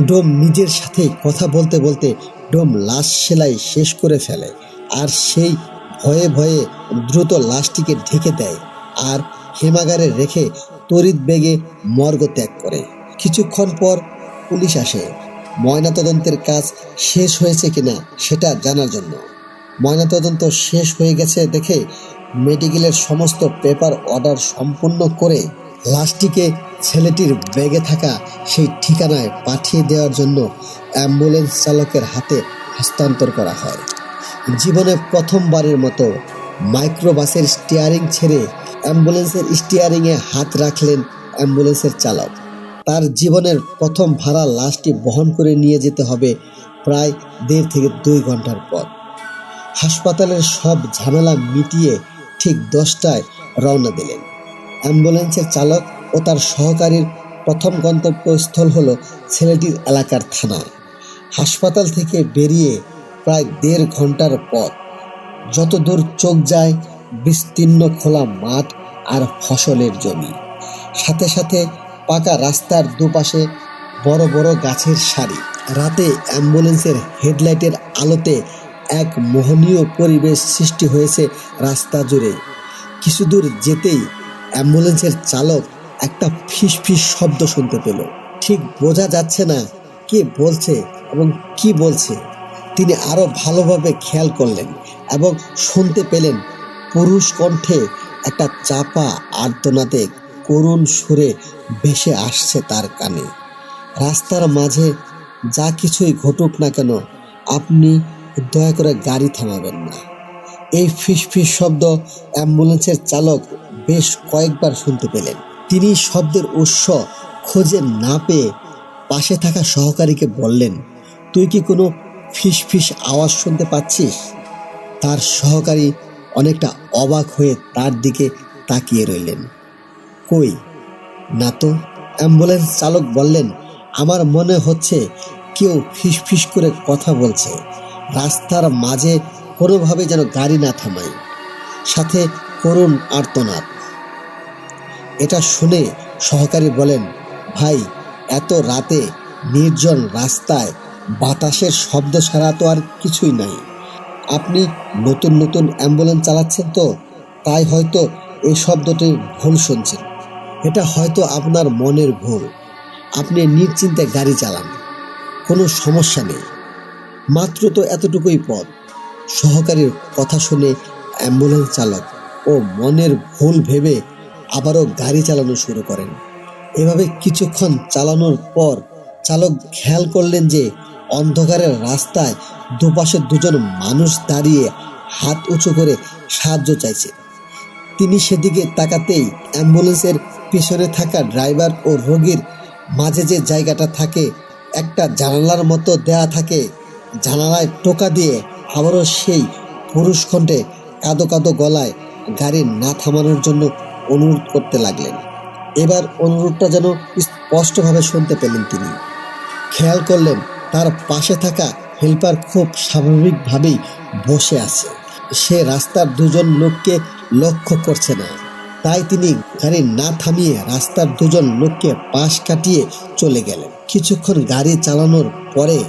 [SPEAKER 2] ডোম নিজের সাথে কথা বলতে বলতে ডোম লাশ সেলাই শেষ করে ফেলে আর সেই ভয়ে ভয়ে দ্রুত লাশটিকে ঢেকে দেয় আর হিমাগারে রেখে তড়িৎ বেগে মর্গ ত্যাগ করে। কিছুক্ষণ পর পুলিশ আসে ময়নাতদন্তের কাজ শেষ হয়েছে কিনা সেটা জানার জন্য। ময়নাতদন্ত শেষ হয়ে গেছে দেখে মেডিকেলের সমস্ত পেপার অর্ডার সম্পূর্ণ করে লাশটিকে ছেলেটির ব্যাগে থাকা সেই ঠিকানায় পাঠিয়ে দেওয়ার জন্য অ্যাম্বুলেন্স চালকের হাতে হস্তান্তর করা হয়। জীবনে প্রথমবারের মতো মাইক্রোবাসের স্টিয়ারিং ছেড়ে অ্যাম্বুলেন্সের স্টিয়ারিংয়ে হাত রাখলেন অ্যাম্বুলেন্সের চালক। তার জীবনের প্রথম ভাড়া লাশটি বহন করে নিয়ে যেতে হবে প্রায় 1.5 থেকে 2 ঘন্টার পথ। হাসপাতালের সব ঝামেলা মিটিয়ে ঠিক 10টায় রওনা দিলেন। অ্যাম্বুলেন্সের চালক ও তার সহকারীর প্রথম গন্তব্যস্থল হলো ছেলেটির এলাকার থানা। হাসপাতাল থেকে বেরিয়ে প্রায় 1.5 ঘন্টার পথ। যতদূর চোখ যায় বিস্তীর্ণ খোলা মাঠ আর ফসলের জমি, সাথে সাথে পাকা রাস্তার দুপাশে বড় বড় গাছের সারি। রাতে অ্যাম্বুলেন্সের হেডলাইটের আলোতে এক মোহনীয় পরিবেশ সৃষ্টি হয়েছে রাস্তা জুড়ে। কিছু দূর যেতেই অ্যাম্বুলেন্সের চালক একটা ফিসফিস শব্দ শুনতে পেল। ঠিক বোঝা যাচ্ছে না কে বলছে এবং কি বলছে। তিনি আরো ভালোভাবে খেয়াল করলেন এবং শুনতে পেলেন পুরুষ কণ্ঠে একটা চাপা আর্তনাদে করুণ সুরে ভেসে আসছে তার কানে। রাস্তার মাঝে যা কিছুই ঘটুক না কেন, আপনি দয়া করে গাড়ি থামাবেন না। এই ফিসফিস শব্দ অ্যাম্বুলেন্সের চালক বেশ কয়েকবার শুনতে পেলেন। তিনি শব্দের উৎস খুঁজে না পেয়ে পাশে থাকা সহকারীকে বললেন, তুই কি কোনো ফিসফিস আওয়াজ শুনতে পাচ্ছিস? তার সহকারী অনেকটা অবাক হয়ে তার দিকে তাকিয়ে রইলেন। কই, না তো। অ্যাম্বুলেন্স চালক বললেন, আমার মনে হচ্ছে কেউ ফিসফিস করে কথা বলছে। রাস্তার মাঝে কোনোভাবে যেন গাড়ি না থামায়, সাথে করুণ আর্তনাদ। এটা শুনে সহকারী বলেন, ভাই, এত রাতে নির্জন রাস্তায় বাতাসের শব্দ ছাড়া তো আর কিছুই নাই। আপনি নতুন নতুন অ্যাম্বুলেন্স চালাচ্ছেন তো, তাই হয়তো এই শব্দটি ভুল শুনছেন। এটা হয়তো আপনার মনের ভুল। আপনি নিশ্চিন্তে গাড়ি চালান, কোনো সমস্যা নেই। মাত্র তো এতটুকুই পথ। সহকারীর কথা শুনে অ্যাম্বুলেন্স চালক ও মনের ভুল ভেবে আবারও গাড়ি চালানো শুরু করেন। এভাবে কিছুক্ষণ চালানোর পর চালক খেয়াল করলেন যে অন্ধকারের রাস্তায় দুপাশে দুজন মানুষ দাঁড়িয়ে হাত উঁচু করে সাহায্য চাইছে। তিনি সেদিকে তাকাতেই অ্যাম্বুলেন্সের পিছনে থাকা ড্রাইভার ও রোগীর মাঝে যে জায়গাটা থাকে, একটা জানালার মতো দেয়া থাকে, জানালায় টোকা দিয়ে আবারও সেই পুরুষ কণ্ঠে কাঁদো কাঁদো গলায় গাড়ি না থামানোর জন্য অনুরোধ করতে লাগলেন। এবার অনুরোধটা যেন স্পষ্টভাবে শুনতে পেলেন। তিনি খেয়াল করলেন তার পাশে থাকা হেল্পার খুব স্বাভাবিকভাবেই বসে আছে। সে রাস্তার দুজন লোককে লক্ষ্য করছে না। তাই তিনি গাড়ি না থামিয়ে রাস্তার দুজন লোককে পাশ কাটিয়ে চলে গেলেন। কিছুক্ষণ গাড়ি চালানোর পরে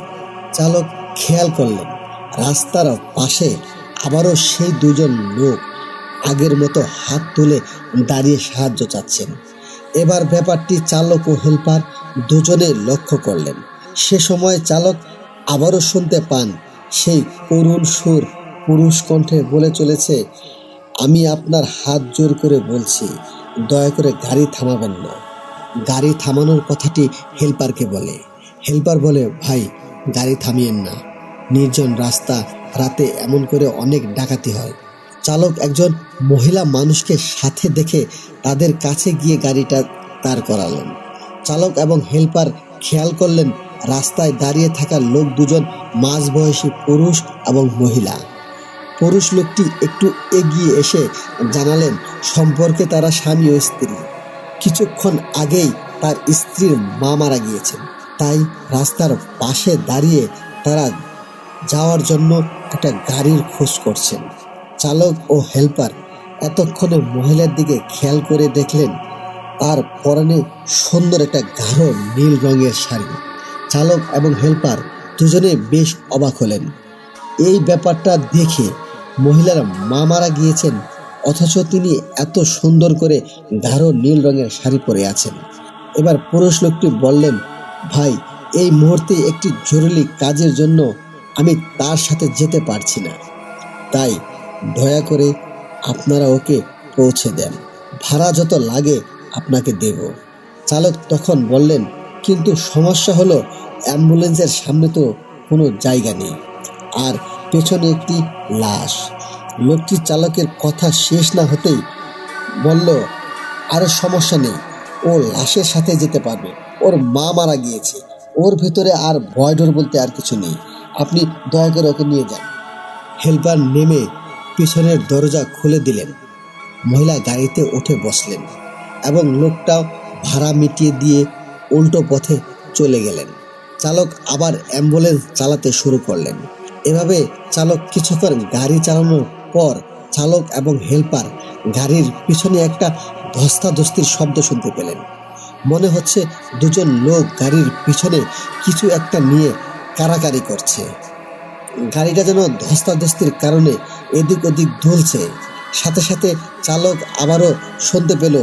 [SPEAKER 2] চালক খেয়াল করলেন রাস্তার পাশে আবারও সেই দুজন লোক আগের মতো হাত তুলে দাঁড়িয়ে সাহায্য চাচ্ছেন। এবার ব্যাপারটি চালক ও হেল্পার দুজনে লক্ষ্য করলেন। সে সময় চালক আবারও শুনতে পান সেই করুণ সুর পুরুষ কণ্ঠে বলে চলেছে, আমি আপনার হাত জোর করে বলছি, দয়া করে গাড়ি থামাবেন না। গাড়ি থামানোর কথাটি হেল্পারকে বলে। হেল্পার বলে, ভাই, গাড়ি থামিয়েন না। নির্জন রাস্তা, রাতে এমন করে অনেক ডাকাতি হয়। চালক একজন মহিলা মানুষকে সাথে দেখে তাদের কাছে গিয়ে গাড়িটা দাঁড় করালেন। চালক এবং হেল্পার খেয়াল করলেন রাস্তায় দাঁড়িয়ে থাকা লোক দুজন মাঝবয়সী পুরুষ এবং মহিলা। পুরুষ লোকটি একটু এগিয়ে এসে জানালেন সম্পর্কে তারা স্বামী ও স্ত্রী। কিছুক্ষণ আগেই তার স্ত্রীর মা মারা গিয়েছেন, তাই রাস্তার পাশে দাঁড়িয়ে তারা যাওয়ার জন্য একটা গাড়ির খোঁজ করছেন। চালক ও হেল্পার এতক্ষণে মহিলার দিকে খেয়াল করে দেখলেন তার পরনে সুন্দর একটা গাঢ় নীল রঙের শাড়ি। চালক এবং হেল্পার দুজনে বেশ অবাক হলেন। এই ব্যাপারটা দেখে মহিলার মা মারা গিয়েছেন, অথচ তিনি এত সুন্দর করে গাঢ় নীল রঙের শাড়ি পরে আছেন। এবার পুরুষ লোকটি বললেন, ভাই, এই মুহূর্তে একটি জরুরি কাজের জন্য আমি তার সাথে যেতে পারছি না, তাই দয়া করে আপনারা ওকে পৌঁছে দেন। ভাড়া যত লাগে আপনাকে দেব। চালক তখন বললেন, কিন্তু সমস্যা হলো অ্যাম্বুলেন্সের সামনে তো কোনো জায়গা নেই, আর পেছনে একটি লাশ। লোকটি চালকের কথা শেষ না হতেই বলল, আরে সমস্যা নেই, ও লাশের সাথে যেতে পারবে। ওর মা মারা গিয়েছে, ওর ভেতরে আর ভয় ডর বলতে আর কিছু নেই। আপনি দয়া করে ওকে নিয়ে যান। হেল্পার নেমে পিছনের দরজা খুলে দিলেন। মহিলা গাড়িতে উঠে বসলেন এবং লোকটা ভাড়া মিটিয়ে দিয়ে উল্টো পথে চলে গেলেন। চালক আবার অ্যাম্বুলেন্স চালাতে শুরু করলেন। এভাবে চালক কিছুক্ষণ গাড়ি চালানোর পর চালক এবং হেল্পার গাড়ির পিছনে একটা ধস্তাধস্তির শব্দ শুনতে পেলেন। মনে হচ্ছে দুজন লোক গাড়ির পিছনে কিছু একটা নিয়ে কাড়াকাড়ি করছে। গাড়িটা যেন ধস্তাধস্তির কারণে এদিক ওদিক দুলছে। সাথে সাথে চালক আবারও শুনতে পেল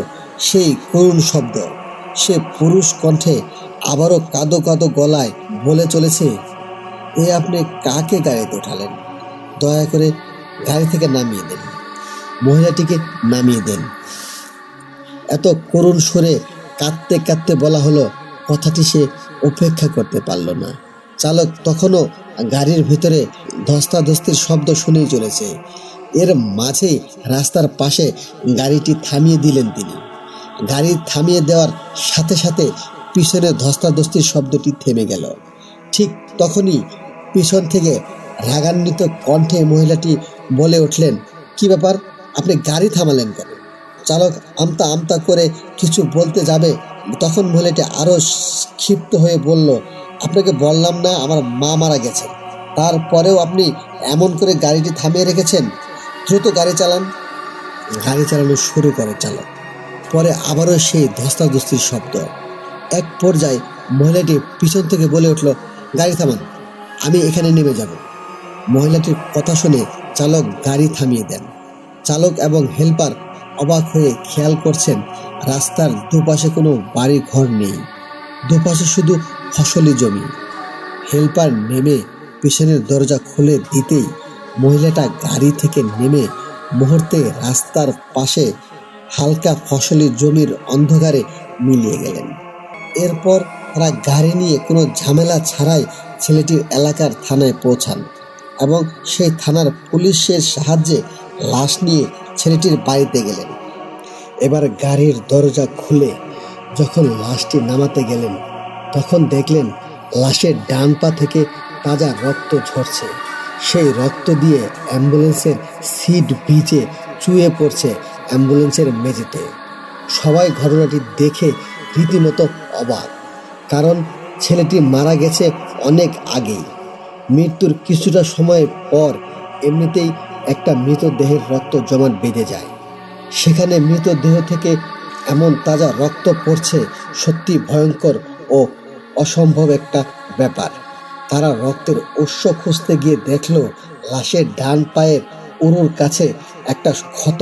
[SPEAKER 2] সেই করুণ শব্দ। সে পুরুষ কণ্ঠে আবারও কাঁদো কাঁদো গলায় বলে চলেছে, এ আপনি কাকে গাড়িতে উঠালেন? দয়া করে গাড়ি থেকে নামিয়ে দেন, মহিলাটিকে নামিয়ে দেন। এত করুণ সুরে কাঁদতে কাঁদতে বলা হলো কথাটি সে উপেক্ষা করতে পারল না। চালক তখনও গাড়ির ভিতরে ধস্তাধস্তির শব্দ শুনেই চলেছে। এর মাঝেই রাস্তার পাশে গাড়িটি থামিয়ে দিলেন তিনি। গাড়ি থামিয়ে দেওয়ার সাথে সাথে পিছনে ধস্তাধস্তির শব্দটি থেমে গেল। ঠিক তখনই পিছন থেকে রাগান্বিত কণ্ঠে মহিলাটি বলে উঠলেন, কি ব্যাপার, আপনি গাড়ি থামালেন কেন? চালক আমতা আমতা করে কিছু বলতে যাবে, তখন মহিলাটি আরও ক্ষিপ্ত হয়ে বলল, আপনাকে বললাম না আমার মা মারা গেছে, তারপরেও আপনি এমন করে গাড়িটি থামিয়ে রেখেছেন? দ্রুত গাড়ি চালান। গাড়ি চালানো শুরু করে চালক। পরে আবারও সেই ধস্তাধস্তির শব্দ। এক পর্যায়ে মহিলাটি পিছন থেকে বলে উঠল, গাড়ি থামান, আমি এখানে নেমে যাব। মহিলাটির কথা শুনে চালক গাড়ি থামিয়ে দেন। চালক এবং হেল্পার অবাক হয়ে খেয়াল করছেন রাস্তার দুপাশে কোনো বাড়ি ঘর নেই, দুপাশে শুধু ফসলি জমি। হেল্পার নেমে পিছনের দরজা খুলে দিতেই মহিলাটা গাড়ি থেকে নেমে মুহূর্তে রাস্তার পাশে হালকা ফসলি জমির অন্ধকারে মিলিয়ে গেলেন। এরপর তারা গাড়ি নিয়ে কোনো ঝামেলা ছাড়াই ছেলেটির এলাকার থানায় পৌঁছান এবং সেই থানার পুলিশের সাহায্যে লাশ নিয়ে ছেলেটির বাড়িতে গেলেন। এবার গাড়ির দরজা খুলে যখন লাশটি নামাতে গেলেন, তখন দেখলেন লাশের ডান পা থেকে তাজা রক্ত ঝরছে। সেই রক্ত দিয়ে অ্যাম্বুলেন্সের সিট ভিজে চুয়ে পড়ছে অ্যাম্বুলেন্সের মেঝেতে। সবাই ঘটনাটি দেখে রীতিমতো অবাক, কারণ ছেলেটি মারা গেছে অনেক আগেই। মৃত্যুর কিছুটা সময় পর এমনিতেই একটা মৃতদেহের রক্ত জমাট বেঁধে যায়, সেখানে মৃতদেহ থেকে এমন তাজা রক্ত পড়ছে, সত্যি ভয়ঙ্কর ও অসম্ভব একটা ব্যাপার। তারা রক্তের উৎস খুঁজতে গিয়ে দেখল লাশের ডান পায়ের উরুর কাছে একটা ক্ষত।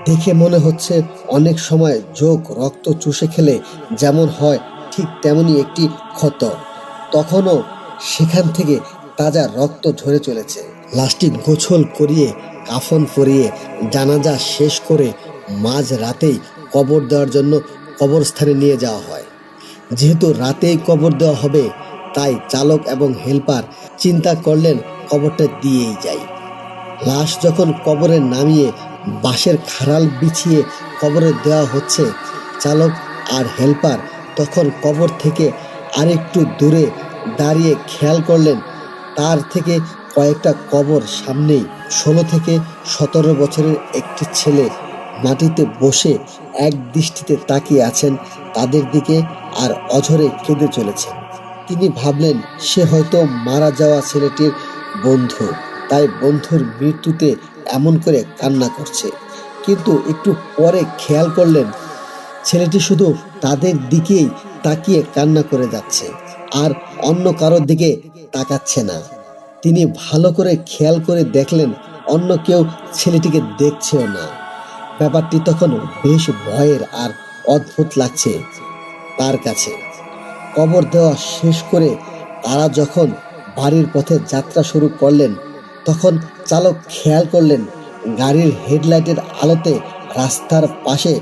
[SPEAKER 2] দেখে মনে হচ্ছে অনেক সময় যোগ রক্ত চুষে খেলে যেমন হয় ঠিক তেমনি একটি ক্ষত। তখনও সেখান থেকে তাজা রক্ত ঝরে চলেছে। লাশটি গোছল করিয়ে কাফন পরিয়ে জানাজা শেষ করে মাঝ রাতেই কবর দেওয়ার জন্য কবরস্থানে নিয়ে যাওয়া হয়। যেহেতু রাতেই কবর দেওয়া হবে, তাই চালক এবং হেল্পার চিন্তা করলেন কবরটা দিয়েই যাই। লাশ যখন কবরে নামিয়ে বাঁশের খাড়াল বিছিয়ে কবরে দেওয়া হচ্ছে, চালক আর হেল্পার তখন কবর থেকে আরেকটু দূরে দাঁড়িয়ে খেয়াল করলেন তার থেকে কয়েকটা কবর সামনেই 16 থেকে 17 বছরের একটি ছেলে মাটিতে বসে এক দৃষ্টিতে তাকিয়ে আছেন তাদের দিকে আর অঝরে কেঁদে চলেছেন। তিনি ভাবলেন সে হয়তো মারা যাওয়া ছেলেটির বন্ধু, তাই বন্ধুর মৃত্যুতে এমন করে কান্না করছে। কিন্তু একটু পরে খেয়াল করলেন ছেলেটি শুধু তাদের দিকেই তাকিয়ে কান্না করে যাচ্ছে, আর অন্য কারোর দিকে তাকাচ্ছে না। তিনি ভালো করে খেয়াল করে দেখলেন অন্য কেউ ছেলেটিকে দেখছেও না। ব্যাপারটি তখন বেশ ভয়ের আর অদ্ভুত লাগছে তার কাছে। কবর দেওয়া শেষ করে তারা যখন বাড়ির পথে যাত্রা শুরু করলেন, তখন চালক খেয়াল করলেন গাড়ির হেডলাইটের আলোতে রাস্তার পাশে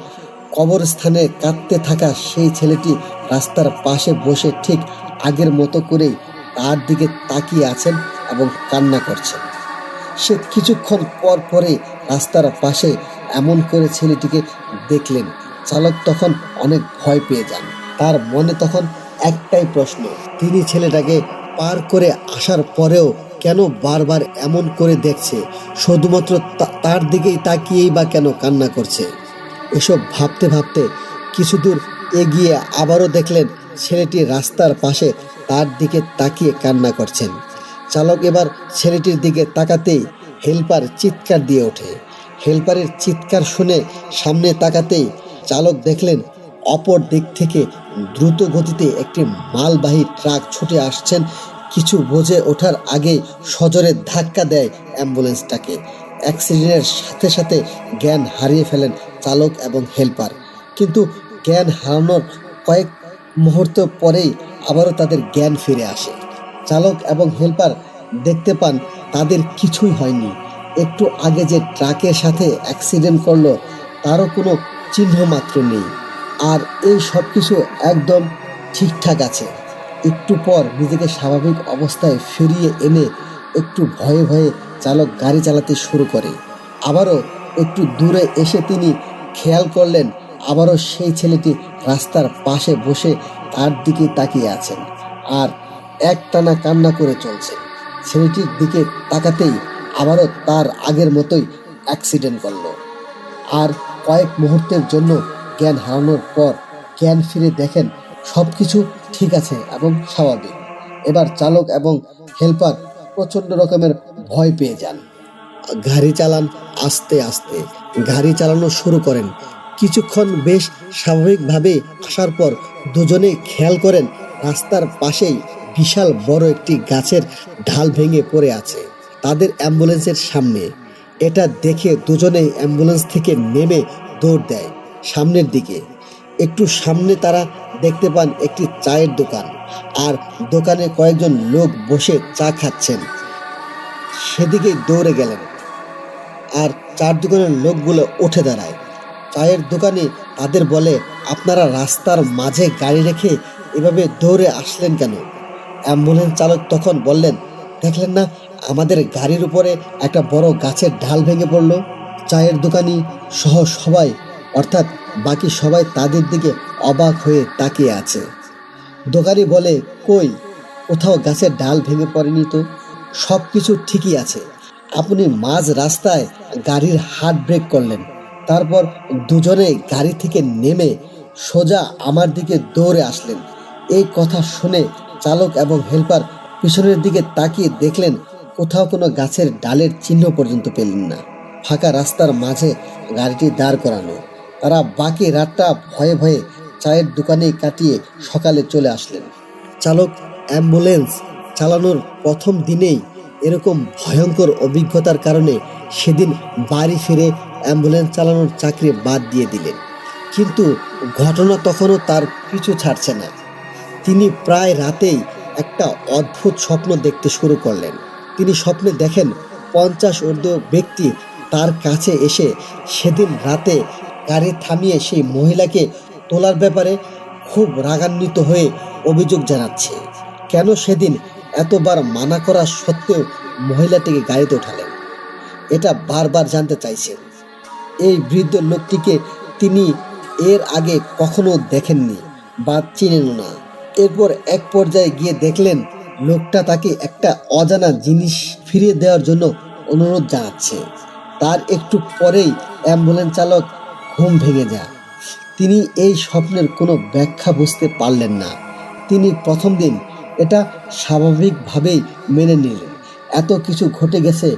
[SPEAKER 2] কবরস্থানে কাঁদতে থাকা সেই ছেলেটি রাস্তার পাশে বসে ঠিক আগের মতো করেই তার দিকে তাকিয়ে আছেন এবং কান্না করছেন। সে কিছুক্ষণ পর পরে রাস্তার পাশে এমন করে ছেলেটিকে দেখলেন। চালক তখন অনেক ভয় পেয়ে যান। তার মনে তখন একটাই প্রশ্ন, তিনি ছেলেটাকে পার করে আসার পরেও কেন বারবার এমন করে দেখছে, শুধুমাত্র তার দিকেই তাকিয়েই বা কেন কান্না করছে। এসব ভাবতে ভাবতে কিছু দূর এগিয়ে আবারও দেখলেন ছেলেটি রাস্তার পাশে তার দিকে তাকিয়ে কান্না করছেন। চালক এবার ছেলেটির দিকে তাকাতেই হেল্পার চিৎকার দিয়ে ওঠে। হেল্পারের চিৎকার শুনে সামনে তাকাতেই চালক দেখলেন অপর দিক থেকে দ্রুত গতিতে একটি মালবাহী ট্রাক ছুটে আসছেন। কিছু বুঝে ওঠার আগেই সজোরে ধাক্কা দেয় অ্যাম্বুলেন্সটাকে। অ্যাক্সিডেন্টের সাথে সাথে জ্ঞান হারিয়ে ফেলেন চালক এবং হেল্পার। কিন্তু জ্ঞান হারানোর কয়েক মুহূর্ত পরেই আবারও তাদের জ্ঞান ফিরে আসে। চালক এবং হেল্পার দেখতে পান তাদের কিছুই হয়নি। একটু আগে যে ট্রাকের সাথে অ্যাক্সিডেন্ট করলো তারও কোনো চিহ্ন মাত্র নেই। আর এই সব কিছু একদম ঠিকঠাক আছে। একটু পর নিজেকে স্বাভাবিক অবস্থায় ফিরিয়ে এনে একটু ভয়ে ভয়ে চালক গাড়ি চালাতে শুরু করে। আবারও একটু দূরে এসে তিনি খেয়াল করলেন আবারও সেই ছেলেটি রাস্তার পাশে বসে তার দিকে তাকিয়ে আছেন আর একটানা কান্না করে চলছেন। ছেলেটির দিকে তাকাতেই আবারও তার আগের মতোই অ্যাক্সিডেন্ট করলো। আর কয়েক মুহূর্তের জন্য জ্ঞান হারানোর পর জ্ঞান ফিরে দেখেন সব কিছু ঠিক আছে এবং স্বাভাবিক। এবার চালক এবং হেল্পার প্রচণ্ড রকমের ভয় পেয়ে যান। গাড়ি চালান আস্তে আস্তে, গাড়ি চালানো শুরু করেন। কিছুক্ষণ বেশ স্বাভাবিকভাবে আসার পর দুজনেই খেয়াল করেন রাস্তার পাশেই বিশাল বড় একটি গাছের ঢাল ভেঙে পড়ে আছে তাদের অ্যাম্বুলেন্সের সামনে। এটা দেখে দুজনেই অ্যাম্বুলেন্স থেকে নেমে দৌড় দেয় সামনের দিকে। একটু সামনে তারা দেখতে পান একটি চায়ের দোকান, আর দোকানে কয়েকজন লোক বসে চা খাচ্ছেন। সেদিকেই দৌড়ে গেলেন আর চার দোকানের লোকগুলো উঠে দাঁড়ায়। চায়ের দোকানে তাদের বলে, আপনারা রাস্তার মাঝে গাড়ি রেখে এভাবে দৌড়ে আসলেন কেন? অ্যাম্বুলেন্স চালক তখন বললেন, দেখলেন না আমাদের গাড়ির উপরে একটা বড় গাছের ঢাল ভেঙে পড়লো। চায়ের দোকানি সহ সবাই, অর্থাৎ বাকি সবাই তাদের দিকে অবাক হয়ে তাকিয়ে আছে। দোকানি বলে, কই, কোথাও গাছের ডাল ভেঙে পড়েনি তো, সব কিছু ঠিকই আছে। আপনি মাঝ রাস্তায় গাড়ির হার্ড ব্রেক করলেন, তারপর দুজনে গাড়ি থেকে নেমে সোজা আমার দিকে দৌড়ে আসলেন। এই কথা শুনে চালক এবং হেল্পার পিছনের দিকে তাকিয়ে দেখলেন কোথাও কোনো গাছের ডালের চিহ্ন পর্যন্ত পেলেন না। ফাঁকা রাস্তার মাঝে গাড়িটি দাঁড় করানো। তারা বাকি রাতটা ভয়ে ভয়ে চায়ের দোকানেই কাটিয়ে সকালে চলে আসলেন। চালক অ্যাম্বুলেন্স চালানোর প্রথম দিনেই এরকম ভয়ঙ্কর অভিজ্ঞতার কারণে সেদিন বাড়ি ফিরে অ্যাম্বুলেন্স চালানোর চাকরি বাদ দিয়ে দিলেন। কিন্তু ঘটনা তখনও তার পিছু ছাড়ছে না। তিনি প্রায় রাতেই একটা অদ্ভুত স্বপ্ন দেখতে শুরু করলেন। তিনি স্বপ্নে দেখেন 50 ঊর্ধ্ব ব্যক্তি তার কাছে এসে সেদিন রাতে গাড়ি থামিয়ে সেই মহিলাকে তোলার ব্যাপারে খুব রাগান্বিত হয়ে অভিযোগ জানাচ্ছে। কেন সেদিন এতবার মানা করা সত্ত্বেও মহিলাটিকে গাড়িতে ওঠালেন, এটা বারবার জানতে চাইছেন। এই বৃদ্ধ লোকটিকে তিনি এর আগে কখনো দেখেননি বা চিনেন না। এরপর এক পর্যায়ে গিয়ে দেখলেন লোকটা তাকে একটা অজানা জিনিস ফিরিয়ে দেওয়ার জন্য অনুরোধ জানাচ্ছে। তার একটু পরেই অ্যাম্বুলেন্স চালক ঘুম ভেঙে যায়। তিনি এই স্বপ্নের কোনো ব্যাখ্যা বুঝতে পারলেন না। তিনি প্রথম দিন এটা স্বাভাবিকভাবেই মেনে নিলেন। এত কিছু ঘটে গেছে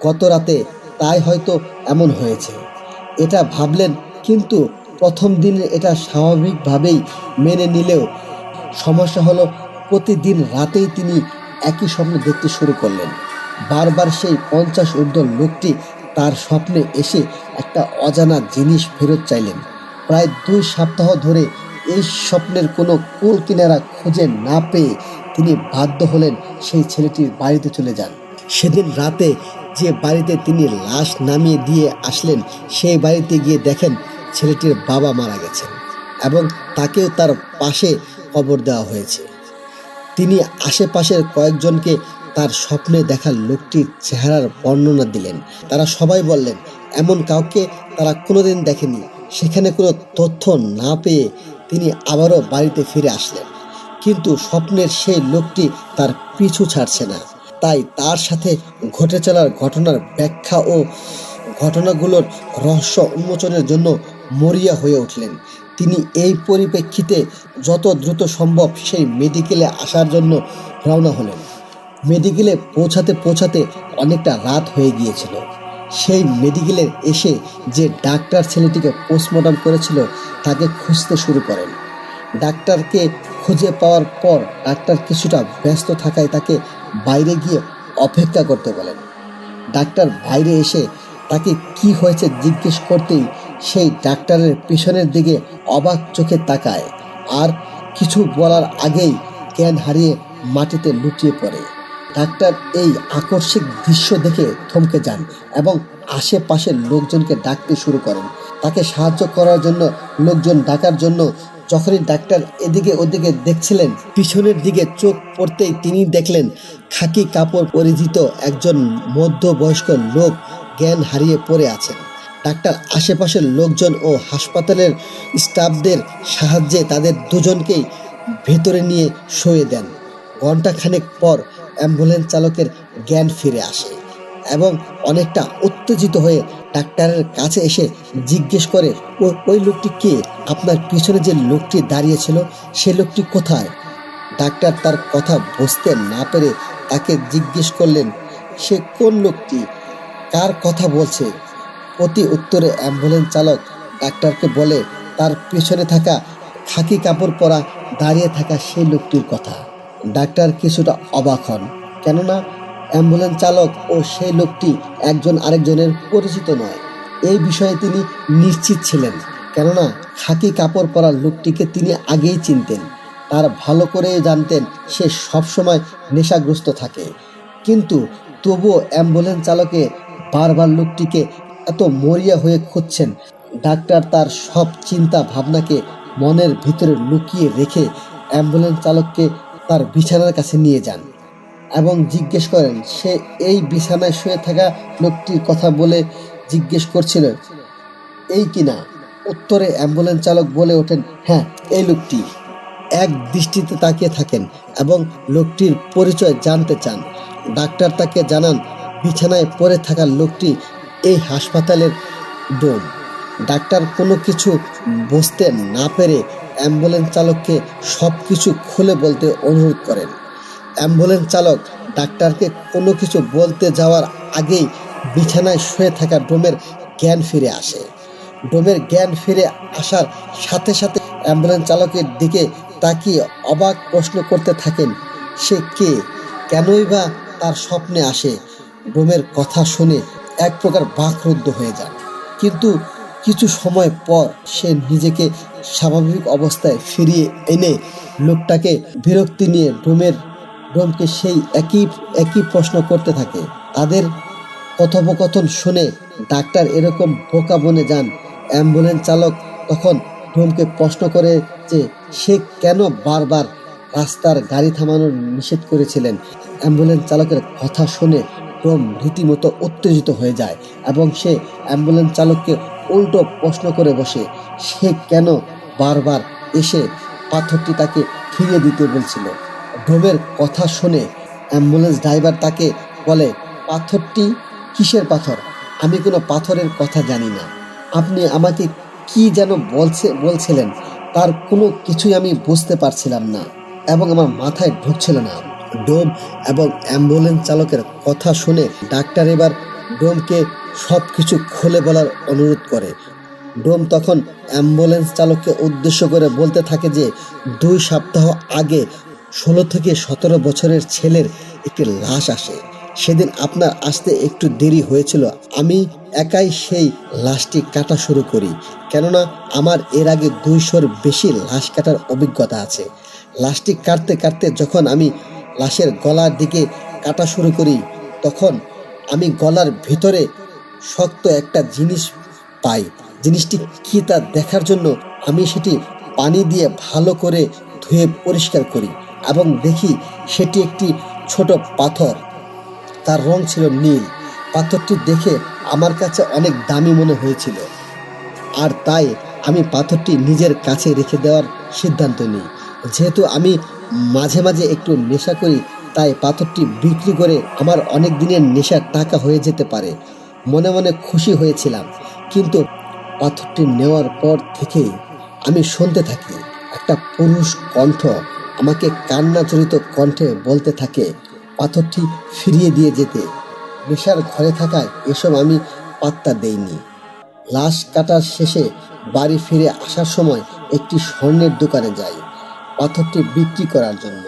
[SPEAKER 2] গত রাতে, তাই হয়তো এমন হয়েছে এটা ভাবলেন। কিন্তু প্রথম দিনে এটা স্বাভাবিকভাবেই মেনে নিলেও সমস্যা হলো প্রতিদিন রাতেই তিনি একই স্বপ্ন দেখতে শুরু করলেন। বারবার সেই 50 ঊর্ধ্ব লোকটি তার স্বপ্নে এসে একটা অজানা জিনিস ফেরত চাইলেন। প্রায় 2 সপ্তাহ ধরে এই স্বপ্নের কোনো কুল কিনারা খুঁজে না পেয়ে তিনি বাধ্য হলেন সেই ছেলেটির বাড়িতে চলে যান। সেদিন রাতে যে বাড়িতে তিনি লাশ নামিয়ে দিয়ে আসলেন সেই বাড়িতে গিয়ে দেখেন ছেলেটির বাবা মারা গেছেন এবং তাকেও তার পাশে কবর দেওয়া হয়েছে। তিনি আশেপাশের কয়েকজনকে তার স্বপ্নে দেখা লোকটির চেহারার বর্ণনা দিলেন। তারা সবাই বললেন এমন কাউকে তারা কোনোদিন দেখেনি। সেখানে কোনো তথ্য না পেয়ে তিনি আবারও বাড়িতে ফিরে আসলেন, কিন্তু স্বপ্নের সেই লোকটি তার পিছু ছাড়ছে না। তাই তার সাথে ঘটে চলার ঘটনার ব্যাখ্যা ও ঘটনাগুলোর রহস্য উন্মোচনের জন্য মরিয়া হয়ে উঠলেন। তিনি এই পরিপ্রেক্ষিতে যত দ্রুত সম্ভব সেই মেডিকেলে আসার জন্য রওনা হলেন। মেডিকেলে পৌঁছাতে পৌঁছাতে অনেকটা রাত হয়ে গিয়েছিল। সেই মেডিকেলে এসে যে ডাক্তার ছেলেটিকে পোস্টমর্টম করেছিল তাকে খুঁজতে শুরু করেন। ডাক্তারকে খুঁজে পাওয়ার পর ডাক্তার কিছুটা ব্যস্ত থাকায় তাকে বাইরে গিয়ে অপেক্ষা করতে বলেন। ডাক্তার বাইরে এসে তাকে কি হয়েছে জিজ্ঞেস করতেই সেই ডাক্তারের পিছনের দিকে অবাক চোখে তাকায়, আর কিছু বলার আগেই জ্ঞান হারিয়ে মাটিতে লুটিয়ে পড়ে। ডাক্তার এই আকস্মিক দৃশ্য দেখে থমকে যান এবং আশেপাশের লোকজনকে ডাকতে শুরু করেন তাকে সাহায্য করার জন্য, লোকজন ডাকার জন্য। যখনই ডাক্তার এদিকে ওদিকে দেখছিলেন, পিছনের দিকে চোখ পড়তেই তিনি দেখলেন খাকি কাপড় পরিহিত একজন মধ্যবয়স্ক লোক জ্ঞান হারিয়ে পড়ে আছেন। ডাক্তার আশেপাশের লোকজন ও হাসপাতালের স্টাফদের সাহায্যে তাদের দুজনকেই ভেতরে নিয়ে শুয়ে দেন। ঘণ্টাখানেক পর অ্যাম্বুলেন্স চালকের জ্ঞান ফিরে আসে এবং অনেকটা উত্তেজিত হয়ে ডাক্তারের কাছে এসে জিজ্ঞেস করে, ওই লোকটি কে? আপনার পিছনে যে লোকটি দাঁড়িয়েছিল সে লোকটি কোথায়? ডাক্তার তার কথা বুঝতে না পেরে তাকে জিজ্ঞেস করলেন, সে কোন লোকটি, কার কথা বলছে? প্রতি উত্তরে অ্যাম্বুলেন্স চালক ডাক্তারকে বলে তার পিছনে থাকা খাকি কাপড় পরা দাঁড়িয়ে থাকা সেই লোকটির কথা। ডাক্তার কিছুটা অবাক হন, কেননা অ্যাম্বুলেন্স চালক ও সেই লোকটি একজন আরেকজনের পরিচিত নয়। এই বিষয়ে তিনি নিশ্চিত ছিলেন, কেননা খাকি কাপড় পরা লোকটিকে তিনি আগেই চিনতেন। তার ভালো করে জানতেন সে সবসময় নেশাগ্রস্ত থাকে। কিন্তু তবুও অ্যাম্বুলেন্স চালকে বারবার লোকটিকে এত মরিয়া হয়ে খুঁজছেন। ডাক্তার তার সব চিন্তা ভাবনাকে মনের ভিতরে লুকিয়ে রেখে অ্যাম্বুলেন্স চালককে তার বিছানার কাছে নিয়ে যান এবং জিজ্ঞেস করেন, সে এই বিছানায় শুয়ে থাকা লোকটির কথা বলে জিজ্ঞেস করছিল এই কিনা? উত্তরে অ্যাম্বুলেন্স চালক বলে ওঠেন, হ্যাঁ, এই লোকটি। এক দৃষ্টিতে তাকিয়ে থাকেন এবং লোকটির পরিচয় জানতে চান। ডাক্তার তাকে জানান বিছানায় পড়ে থাকা লোকটি এই হাসপাতালের ডোম। ডাক্তার কোনো কিছু বুঝতে না পেরে অ্যাম্বুলেন্স চালককে সব কিছু খুলে বলতে অনুরোধ করেন। অ্যাম্বুলেন্স চালক ডাক্তারকে কোনো কিছু বলতে যাওয়ার আগেই বিছানায় শুয়ে থাকা ডোমের জ্ঞান ফিরে আসে। ডোমের জ্ঞান ফিরে আসার সাথে সাথে অ্যাম্বুলেন্স চালকের দিকে তাকিয়ে অবাক প্রশ্ন করতে থাকেন, সে কে, কেনই বা তার স্বপ্নে আসে? ডোমের কথা শুনে এক প্রকার বাকরুদ্ধ হয়ে যান, কিন্তু কিছু সময় পর সে নিজেকে স্বাভাবিক অবস্থায় ফিরিয়ে এনে লোকটাকে বিরক্তি নিয়ে ডোমকে সেই একই প্রশ্ন করতে থাকে। তাদের কথোপকথন শুনে ডাক্তার এরকম বোকা বনে যান। অ্যাম্বুলেন্স চালক তখন ডোমকে প্রশ্ন করে যে সে কেন বারবার রাস্তার গাড়ি থামানোর নিষেধ করেছিলেন। অ্যাম্বুলেন্স চালকের কথা শুনে ডোম রীতিমতো উত্তেজিত হয়ে যায় এবং সে অ্যাম্বুলেন্স চালককে উল্টো প্রশ্ন করে বসে, সে কেন বারবার এসে পাথরটি তাকে ফিরিয়ে দিতে বলছিল। ডোমের কথা শুনে অ্যাম্বুলেন্স ড্রাইভার তাকে বলে, পাথরটি কিসের পাথর? আমি কোনো পাথরের কথা জানি না। আপনি আমাকে কি যেন বলছিলেন, তার কোনো কিছুই আমি বুঝতে পারছিলাম না এবং আমার মাথায় ঢুকছিল না। ডোম এবং অ্যাম্বুলেন্স চালকের কথা শুনে ডাক্তার এবার ডোমকে সব কিছু খুলে বলার অনুরোধ করে। ডোম তখন অ্যাম্বুলেন্স চালককে উদ্দেশ্য করে বলতে থাকে যে 2 সপ্তাহ আগে 16 থেকে 17 বছরের ছেলের একটি লাশ আসে। সেদিন আপনার আসতে একটু দেরি হয়েছিল। আমি একাই সেই লাশটি কাটা শুরু করি, কেননা আমার এর আগে 200-র বেশি লাশ কাটার অভিজ্ঞতা আছে। লাশটি কাটতে কাটতে যখন আমি লাশের গলার দিকে কাটা শুরু করি, তখন আমি গলার ভিতরে শক্ত একটা জিনিস পাই। জিনিসটি কী তা দেখার জন্য আমি সেটি পানি দিয়ে ভালো করে ধুয়ে পরিষ্কার করি এবং দেখি সেটি একটি ছোট পাথর। তার রং ছিল নীল। পাথরটি দেখে আমার কাছে অনেক দামি মনে হয়েছিল, আর তাই আমি পাথরটি নিজের কাছে রেখে দেওয়ার সিদ্ধান্ত নিই। যেহেতু আমি মাঝে মাঝে একটু নেশা করি, তাই পাথরটি বিক্রি করে আমার অনেক দিনের নেশার টাকা হয়ে যেতে পারে। মনে মনে খুশি হয়েছিলাম, কিন্তু পাথরটি নেওয়ার পর থেকে আমি শুনতে থাকি একটা পুরুষ কণ্ঠ আমাকে কান্নাজড়িত কণ্ঠে বলতে থাকে পাথরটি ফিরিয়ে দিয়ে যেতে। নেশার ঘরে থাকায় এসব আমি পাত্তা দেইনি। লাশ কাটার শেষে বাড়ি ফিরে আসার সময় একটি স্বর্ণের দোকানে যাই পাথরটি বিক্রি করার জন্য।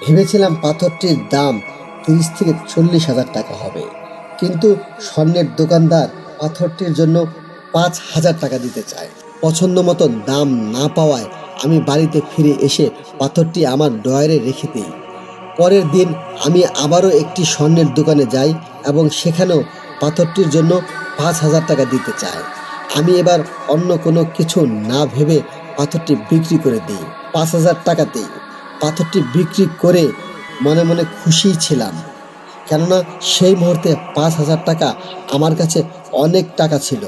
[SPEAKER 2] ভেবেছিলাম পাথরটির দাম 30 থেকে 40 হাজার টাকা হবে, কিন্তু স্বর্ণের দোকানদার পাথরটির জন্য 5,000 টাকা দিতে চায়। পছন্দ মতো দাম না পাওয়ায় আমি বাড়িতে ফিরে এসে পাথরটি আমার ড্রয়ারে রেখে দিই। পরের দিন আমি আবারও একটি স্বর্ণের দোকানে যাই এবং সেখানেও পাথরটির জন্য 5,000 টাকা দিতে চায়। আমি এবার অন্য কোনো কিছু না ভেবে পাথরটি বিক্রি করে দিই 5,000 টাকাতেই। পাথরটি বিক্রি করে মনে মনে খুশিই ছিলাম, কেননা সেই মুহূর্তে 5,000 টাকা আমার কাছে অনেক টাকা ছিল।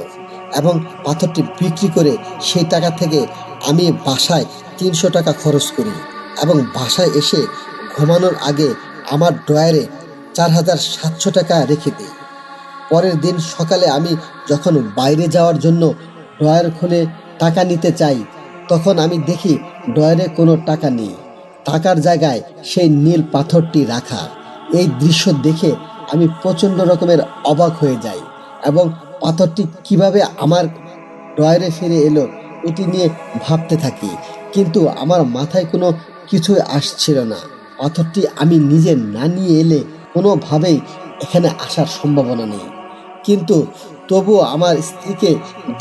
[SPEAKER 2] এবং পাথরটি বিক্রি করে সেই টাকা থেকে আমি বাসায় 300 টাকা খরচ করি এবং বাসায় এসে ঘুমানোর আগে আমার ড্রয়ারে 4,700 টাকা রেখে দিই। পরের দিন সকালে আমি যখন বাইরে যাওয়ার জন্য ড্রয়ার খুলে টাকা নিতে চাই, তখন আমি দেখি ড্রয়ারে কোনো টাকা নেই, টাকার জায়গায় সেই নীল পাথরটি রাখা। এই দৃশ্য দেখে আমি প্রচণ্ড রকমের অবাক হয়ে যাই এবং পাথরটি কিভাবে আমার ড্রয়ারে ফিরে এলো এটি নিয়ে ভাবতে থাকি, কিন্তু আমার মাথায় কোনো কিছুই আসছিল না। পাথরটি আমি নিজে না নিয়ে এলে কোনোভাবেই এখানে আসার সম্ভাবনা নেই। কিন্তু তবুও আমার স্ত্রীকে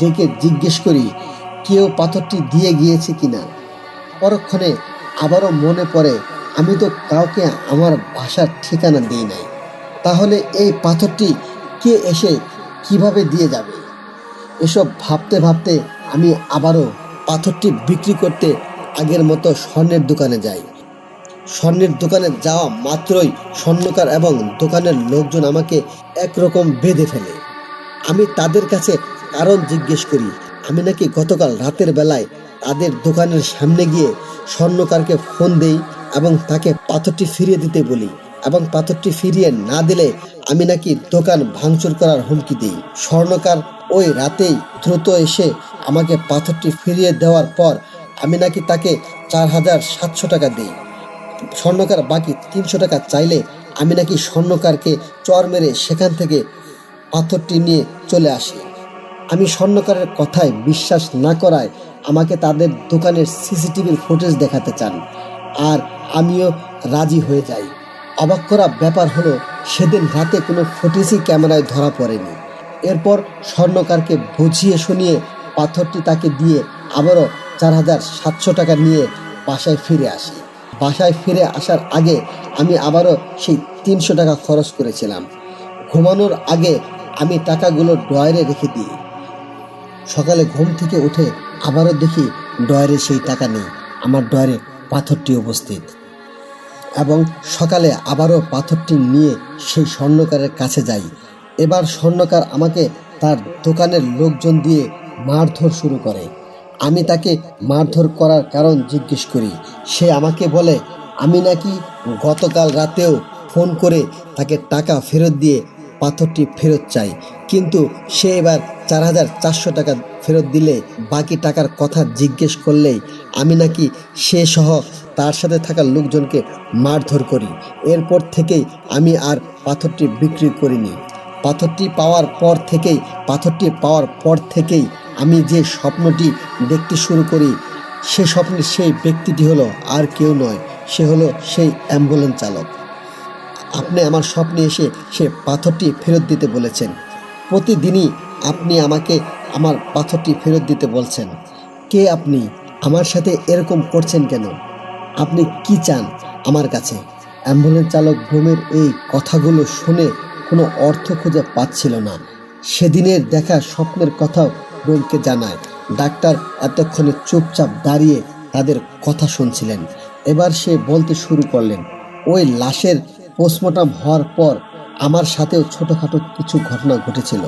[SPEAKER 2] ডেকে জিজ্ঞেস করি কেউ পাথরটি দিয়ে গিয়েছে কিনা। পরক্ষণে আবারও মনে পড়ে আমি তো কাউকে আমার বাসার ঠিকানা দিই নাই, তাহলে এই পাথরটি কে এসে কিভাবে দিয়ে যাবে। এসব ভাবতে ভাবতে আমি আবারও পাথরটি বিক্রি করতে আগের মতো স্বর্ণের দোকানে যাই। স্বর্ণের দোকানে যাওয়া মাত্রই স্বর্ণকার এবং দোকানের লোকজন আমাকে একরকম বেঁধে ফেলে। আমি তাদের কাছে কারণ জিজ্ঞেস করি। আমি নাকি গতকাল রাতের বেলায় তাদের দোকানের সামনে গিয়ে স্বর্ণকারকে ফোন দেই এবং তাকে পাথরটি ফিরিয়ে দিতে বলি, এবং পাথরটি ফিরিয়ে না দিলে আমি নাকি দোকান ভাঙচুর করার হুমকি দিই। স্বর্ণকার ওই রাতেই দ্রুত এসে আমাকে পাথরটি ফিরিয়ে দেওয়ার পর আমি নাকি তাকে 4,700 টাকা দিই। স্বর্ণকার বাকি 300 টাকা চাইলে আমি নাকি স্বর্ণকারকে চর মেরে সেখান থেকে পাথরটি নিয়ে চলে আসি। আমি স্বর্ণকারের কথায় বিশ্বাস না করায় আমাকে তাদের দোকানের সিসিটিভির ফুটেজ দেখাতে চান, আর আমিও রাজি হয়ে যাই। অবাক করা ব্যাপার হলো সেদিন রাতে কোনো ফুটেজই ক্যামেরায় ধরা পড়েনি। এরপর স্বর্ণকারকে বুঝিয়ে শুনিয়ে পাথরটি তাকে দিয়ে আবারও 4,700 টাকা নিয়ে বাসায় ফিরে আসি। বাসায় ফিরে আসার আগে আমি আবারও সেই 300 টাকা খরচ করেছিলাম। ঘুমানোর আগে আমি টাকাগুলো ড্রয়ারে রেখে দিই। সকালে ঘুম থেকে উঠে আবারও দেখি ড্রয়ারে সেই টাকা নেই, আমার ড্রয়ারে পাথরটি উপস্থিত। এবং সকালে আবারও পাথরটি নিয়ে সেই স্বর্ণকারের কাছে যাই। এবার স্বর্ণকার আমাকে তার দোকানের লোকজন দিয়ে মারধর শুরু করে। আমি তাকে মারধর করার কারণ জিজ্ঞেস করি। সে আমাকে বলে আমি নাকি গতকাল রাতেও ফোন করে তাকে টাকা ফেরত দিয়ে পাথরটি ফেরত চাই, কিন্তু সে এবার 4,400 টাকা ফেরত দিলে বাকি টাকার কথা জিজ্ঞেস করলেই আমি নাকি সে সহ তার সাথে থাকা লোকজনকে মারধর করি। এরপর থেকেই আমি আর পাথরটি বিক্রি করিনি। পাথরটি পাওয়ার পর থেকেই আমি যে স্বপ্নটি দেখতে শুরু করি, সে স্বপ্নের সেই ব্যক্তিটি হলো আর কেউ নয়, সে হলো সেই অ্যাম্বুলেন্স চালক। আপনি আমার স্বপ্নে এসে সে পাথরটি ফেরত দিতে বলেছেন। প্রতিদিনই আপনি আমাকে আমার পাথরটি ফেরত দিতে বলছেন। কে আপনি? আমার সাথে এরকম করছেন কেন? আপনি কি চান আমার কাছে? অ্যাম্বুলেন্স চালক ভ্রমের এই কথাগুলো শুনে কোনো অর্থ খুঁজে পাচ্ছিল না। সেদিনের দেখা স্বপ্নের কথাও ভ্রমকে জানায়। ডাক্তার এতক্ষণে চুপচাপ দাঁড়িয়ে তাদের কথা শুনছিলেন। এবার সে বলতে শুরু করলেন, ওই লাশের পোস্টমর্টম হওয়ার পর আমার সাথেও ছোটোখাটো কিছু ঘটনা ঘটেছিল।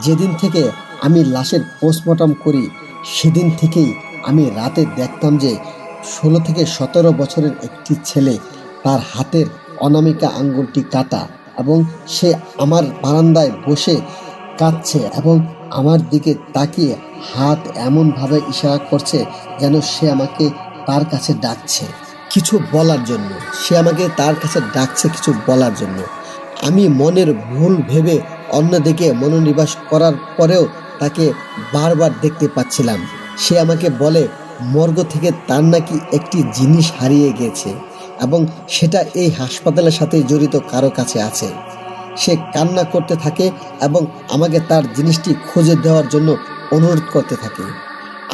[SPEAKER 2] যেদিন থেকে আমি লাশের পোস্টমর্টম করি সেদিন থেকেই আমি রাতে দেখতাম যে 16 থেকে 17 বছরের একটি ছেলে তার হাতের অনামিকা আঙ্গুলটি কাটা এবং সে আমার বারান্দায় বসে কাঁদছে এবং আমার দিকে তাকিয়ে হাত এমনভাবে ইশারা করছে যেন সে আমাকে তার কাছে ডাকছে কিছু বলার জন্য। সে আমাকে তার কাছে ডাকছে কিছু বলার জন্য। আমি মনের ভুল ভেবে অন্যদিকে মনোনিবেশ করার পরেও তাকে বারবার দেখতে পাচ্ছিলাম। সে আমাকে বলে মর্গ থেকে তার নাকি একটি জিনিস হারিয়ে গেছে এবং সেটা এই হাসপাতালের সাথে জড়িত কারো কাছে আছে। সে কান্না করতে থাকে এবং আমাকে তার জিনিসটি খুঁজে দেওয়ার জন্য অনুরোধ করতে থাকে।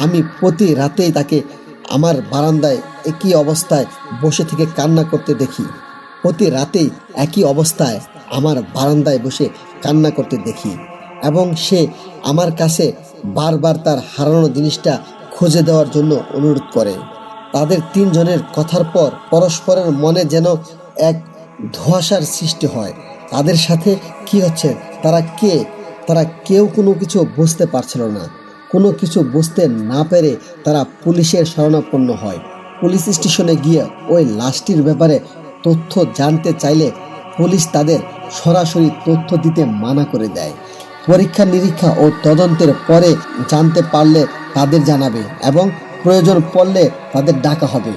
[SPEAKER 2] আমি প্রতি রাতেই তাকে আমার বারান্দায় একই অবস্থায় বসে থেকে কান্না করতে দেখি। প্রতি রাতেই একই অবস্থায় আমার বারান্দায় বসে কান্না করতে দেখি এবং সে আমার কাছে বারবার তার হারানো জিনিসটা খুঁজে দেওয়ার জন্য অনুরোধ করে। তাদের তিনজনের কথার পর পরস্পরের মনে যেন এক ধোঁয়াশার সৃষ্টি হয়। তাদের সাথে কি হচ্ছে, তারা কেউ কোনো কিছু বুঝতে পারছিল না। কোনো কিছু বুঝতে না পেরে তারা পুলিশের শরণাপন্ন হয়। পুলিশ স্টেশনে গিয়ে ওই লাশটির ব্যাপারে তথ্য জানতে চাইলে পুলিশ তাদের সরাসরি তথ্য দিতে মানা করে দেয়। পরীক্ষা নিরীক্ষা ও তদন্তের পরে জানতে পারলে তাদের জানাবে এবং প্রয়োজন পড়লে তাদের ডাকা হবে।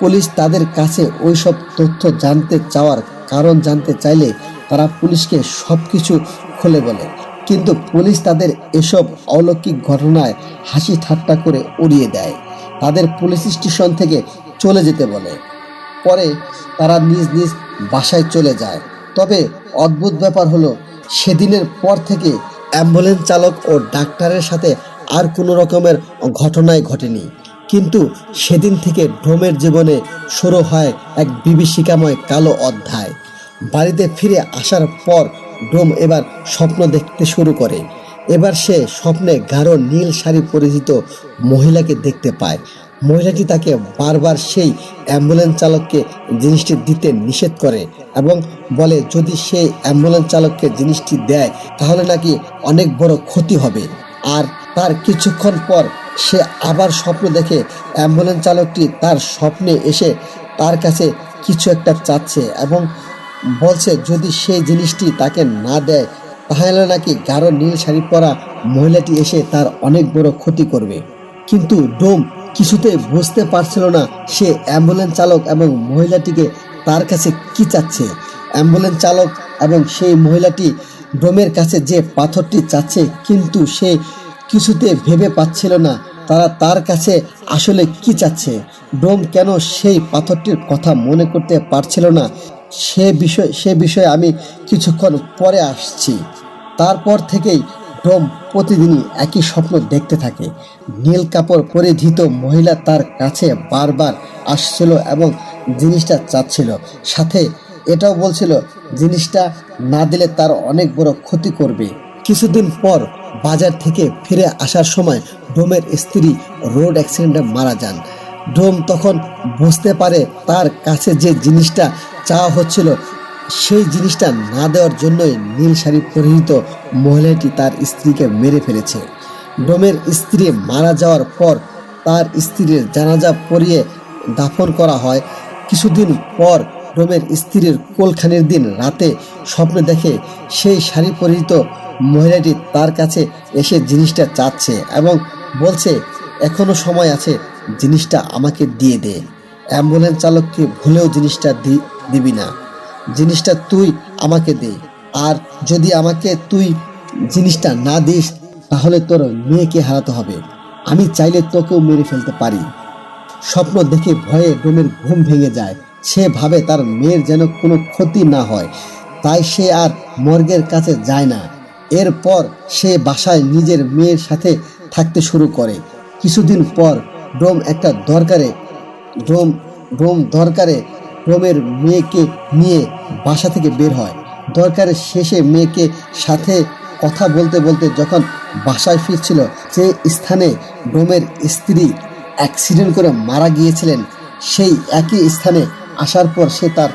[SPEAKER 2] পুলিশ তাদের কাছে ওইসব তথ্য জানতে চাওয়ার কারণ জানতে চাইলে তারা পুলিশকে সব কিছু খুলে বলে, কিন্তু পুলিশ তাদের এসব অলৌকিক ঘটনায় হাসি ঠাট্টা করে উড়িয়ে দেয়। তাদের পুলিশ স্টেশন থেকে চলে যেতে বলে। পরে তারা নিজ নিজ বাসায় চলে যায়। তবে অদ্ভুত ব্যাপার হলো, সেদিনের পর থেকে অ্যাম্বুলেন্স চালক ও ডাক্তারের সাথে আর কোনো রকমের ঘটনাই ঘটেনি। কিন্তু সেদিন থেকে ডোমের জীবনে শুরু হয় এক বিভীষিকাময় কালো অধ্যায়। বাড়িতে ফিরে আসার পর ডোম এবার স্বপ্ন দেখতে শুরু করে। এবার সে স্বপ্নে গাঢ় নীল শাড়ি পরিহিত মহিলাকে দেখতে পায়। মহিলাটি তাকে বারবার সেই অ্যাম্বুলেন্স চালককে জিনিসটি দিতে নিষেধ করে এবং বলে যদি সেই অ্যাম্বুলেন্স চালককে জিনিসটি দেয় তাহলে নাকি অনেক বড় ক্ষতি হবে। আর তার কিছুক্ষণ পর সে আবার স্বপ্ন দেখে অ্যাম্বুলেন্স চালকটি তার স্বপ্নে এসে তার কাছে কিছু একটা চাচ্ছে এবং বলছে যদি সেই জিনিসটি তাকে না দেয় তাহলে নাকি গাঢ় নীল শাড়ি পরা মহিলাটি এসে তার অনেক বড় ক্ষতি করবে। কিন্তু ডোম কিছুতেই বুঝতে পারছিল না সে অ্যাম্বুলেন্স চালক এবং মহিলাটিকে তার কাছে কি চাচ্ছে। অ্যাম্বুলেন্স চালক এবং সেই মহিলাটি ডোমের কাছে যে পাথরটি চাচ্ছে, কিন্তু সে কিছুতে ভেবে পাচ্ছিল না তারা তার কাছে আসলে কি চাচ্ছে। ডোম কেন সেই পাথরটির কথা মনে করতে পারছিল না সে বিষয়ে আমি কিছুক্ষণ পরে আসছি। তারপর থেকেই ডোম প্রতিদিনই একই স্বপ্ন দেখতে থাকে। নীল কাপড় পরিহিত মহিলা তার কাছে বারবার আসছিল এবং জিনিসটা চাচ্ছিল, সাথে এটাও বলছিল জিনিসটা না দিলে তার অনেক বড় ক্ষতি করবে। কিছুদিন পর বাজার থেকে ফিরে আসার সময় ডোমের স্ত্রী রোড অ্যাক্সিডেন্টে মারা যান। ডোম তখন বুঝতে পারে তার কাছে যে জিনিসটা চাওয়া হচ্ছিল সেই জিনিসটা না দেওয়ার জন্যই নীল শাড়ি পরিহিত মহিলাটি তার স্ত্রীকে মেরে ফেলেছে। ডোমের স্ত্রী মারা যাওয়ার পর তার স্ত্রীর জানাজা পড়িয়ে দাফন করা হয়। কিছুদিন পর ডোমের স্ত্রীর কোলখানির দিন রাতে স্বপ্নে দেখে সেই শাড়ি পরিহিত মহিলাটি তার কাছে এসে জিনিসটা চাচ্ছে এবং বলছে এখনো সময় আছে, জিনিসটা আমাকে দিয়ে দে। অ্যাম্বুলেন্স চালককে ভুলেও জিনিসটা দিবি না, জিনিসটা তুই আমাকে দে। আর যদি আমাকে তুই জিনিসটা না দিস তাহলে তোর মেয়েকে হারাতে হবে। আমি চাইলে তোকেও মেরে ফেলতে পারি। স্বপ্ন দেখে ভয়ে ডোমের ঘুম ভেঙে যায়। সে ভাবে তার মেয়ের যেন কোনো ক্ষতি না হয়, তাই সে আর মর্গের কাছে যায় না। এরপর সে বাসায় নিজের মেয়ের সাথে থাকতে শুরু করে। কিছুদিন পর ডোম একটা দরকারে ডোমের মেয়েকে নিয়ে বাসা থেকে বের হয়। দরকারের শেষে মেয়েকে সাথে কথা বলতে বলতে যখন বাসায় ফিরছিল, যে স্থানে ডোমের স্ত্রী অ্যাক্সিডেন্ট করে মারা গিয়েছিলেন সেই একই স্থানে আসার পর সে তার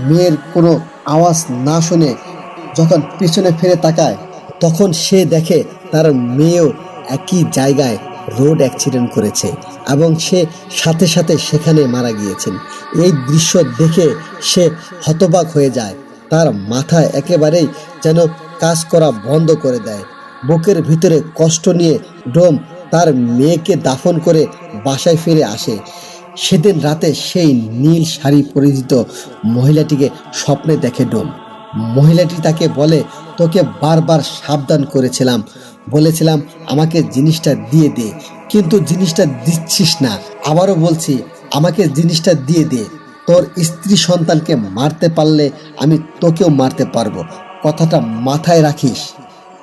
[SPEAKER 2] মেয়ের কোনো আওয়াজ না শুনে যখন পিছনে ফিরে তাকায় তখন সে দেখে তার মেয়েও একই জায়গায় রোড অ্যাক্সিডেন্ট করেছে এবং সে সাথে সাথে সেখানে মারা গিয়েছেন। এই দৃশ্য দেখে সে হতবাক হয়ে যায়। তার মাথা একেবারেই যেন কাজ করা বন্ধ করে দেয়। বুকের ভিতরে কষ্ট নিয়ে ডোম তার মেয়েকে দাফন করে বাসায় ফিরে আসে। সেদিন রাতে সেই নীল শাড়ি পরিহিত মহিলাটিকে স্বপ্নে দেখে ডোম। মহিলাটি তাকে বলে, তোকে বারবার সাবধান করেছিলাম, বলেছিলাম আমাকে জিনিসটা দিয়ে দে, কিন্তু জিনিসটা দিচ্ছিস না। আবারও বলছি, আমাকে জিনিসটা দিয়ে দে। তোর স্ত্রী সন্তানকে মারতে পারলে আমি তোকেও মারতে পারবো, কথাটা মাথায় রাখিস।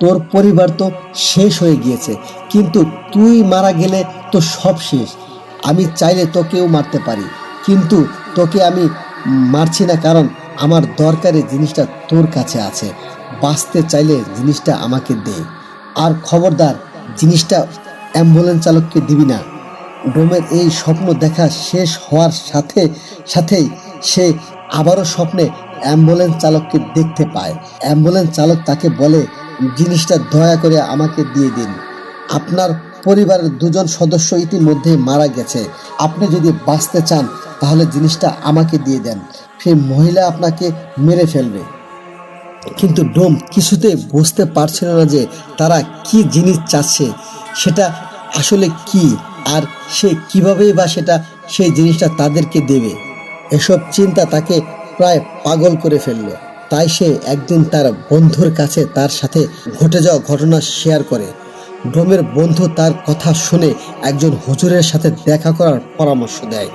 [SPEAKER 2] তোর পরিবার তো শেষ হয়ে গিয়েছে, কিন্তু তুই মারা গেলে তো সব শেষ। আমি চাইলে তোকেও মারতে পারি, কিন্তু তোকে আমি মারছি না, কারণ আমার দরকারি জিনিসটা তোর কাছে আছে। বাঁচতে চাইলে জিনিসটা আমাকে দে, আর খবরদার জিনিসটা অ্যাম্বুলেন্স চালককে দিবি না। ডোমের এই স্বপ্ন দেখা শেষ হওয়ার সাথে সাথেই সে আবারও স্বপ্নে অ্যাম্বুলেন্স চালককে দেখতে পায়। অ্যাম্বুলেন্স চালক তাকে বলে, জিনিসটা দয়া করে আমাকে দিয়ে দিন। আপনার পরিবারের 2জন সদস্য ইতিমধ্যে মারা গেছে। আপনি যদি বাঁচতে চান তাহলে জিনিসটা আমাকে দিয়ে দেন, সেই মহিলা আপনাকে মেরে ফেলবে। কিন্তু ডোম কিছুতেই বুঝতে পারছিল না যে তারা কি জিনিস চাচ্ছে, সেটা আসলে কি, আর সে কিভাবেই বা সেই জিনিসটা তাদেরকে দেবে। এসব চিন্তা তাকে প্রায় পাগল করে ফেলল। তাই সে একদিন তার বন্ধুর কাছে তার সাথে ঘটে যাওয়া ঘটনা শেয়ার করে। ডোমের বন্ধু তার কথা শুনে একজন হুজুরের সাথে দেখা করার পরামর্শ দেয়